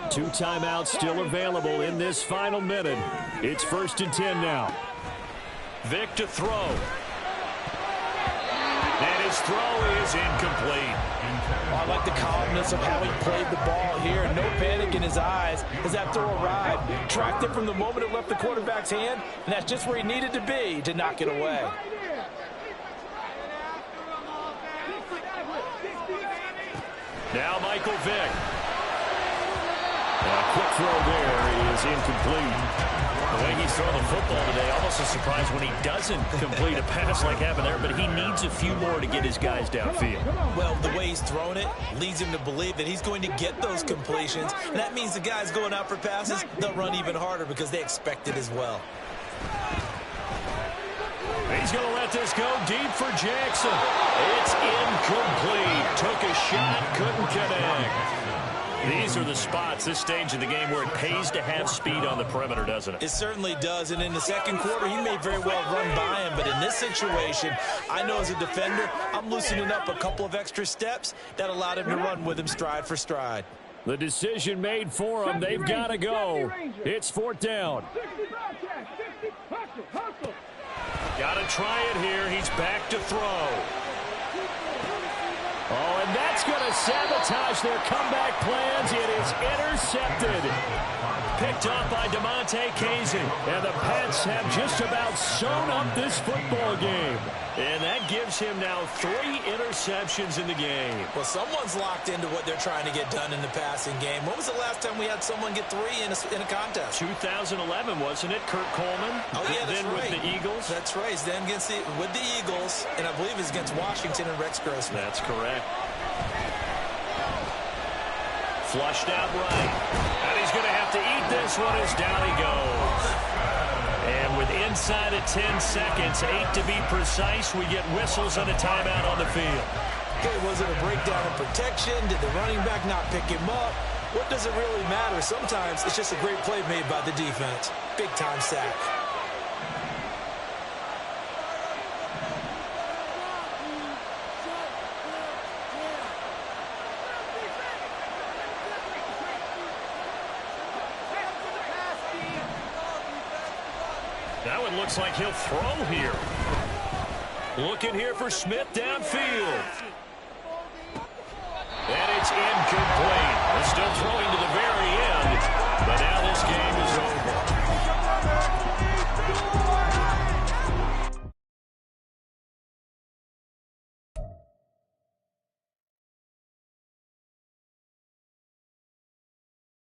Speaker 1: 2 timeouts still available in this final minute. It's 1st and 10 now. Vic to throw. And his throw is incomplete.
Speaker 4: Oh, I like the calmness of how he played the ball here. No panic in his eyes as that throw arrived. Tracked it from the moment it left the quarterback's hand, and that's just where he needed to be to knock it away.
Speaker 1: Now Michael Vick. A quick throw there is incomplete. The way he's throwing the football today, almost a surprise when he doesn't complete a pass like happened there, but he needs a few more to get his guys downfield.
Speaker 2: Well, the way he's thrown it leads him to believe that he's going to get those completions, and that means the guys going out for passes, they'll run even harder because they expect it as well.
Speaker 1: He's going to let this go deep for Jackson. It's incomplete. Took a shot, couldn't connect. These are the spots, this stage of the game, where it pays to have speed on the perimeter, doesn't it?
Speaker 2: It certainly does, and in the 2nd quarter, he may very well run by him, but in this situation, I know as a defender, I'm loosening up a couple of extra steps that allowed him to run with him stride for stride.
Speaker 1: The decision made for him. They've got to go. It's 4th down. Got to try it here. He's back to throw. Oh, and that's going to sabotage their comeback plans. It is intercepted. Picked up by DeMonte Casey. And the Pats have just about sewn up this football game. And that gives him now 3 interceptions in the game.
Speaker 2: Well, someone's locked into what they're trying to get done in the passing game. When was the last time we had someone get 3 in a contest?
Speaker 1: 2011, wasn't it? Kurt Coleman.
Speaker 2: Oh, yeah, that's
Speaker 1: then
Speaker 2: right.
Speaker 1: with the Eagles.
Speaker 2: That's right. He's then with the Eagles, and I believe it's against Washington and Rex Grossman.
Speaker 1: That's correct. Flushed out right. And he's going to have to eat this one as down he goes. And with inside of 10 seconds, 8 to be precise, we get whistles and a timeout on the field.
Speaker 2: Okay, was it a breakdown in protection? Did the running back not pick him up? What does it really matter? Sometimes it's just a great play made by the defense. Big-time sack.
Speaker 1: Now it looks like he'll throw here. Looking here for Smith downfield. And it's incomplete. They're still throwing to the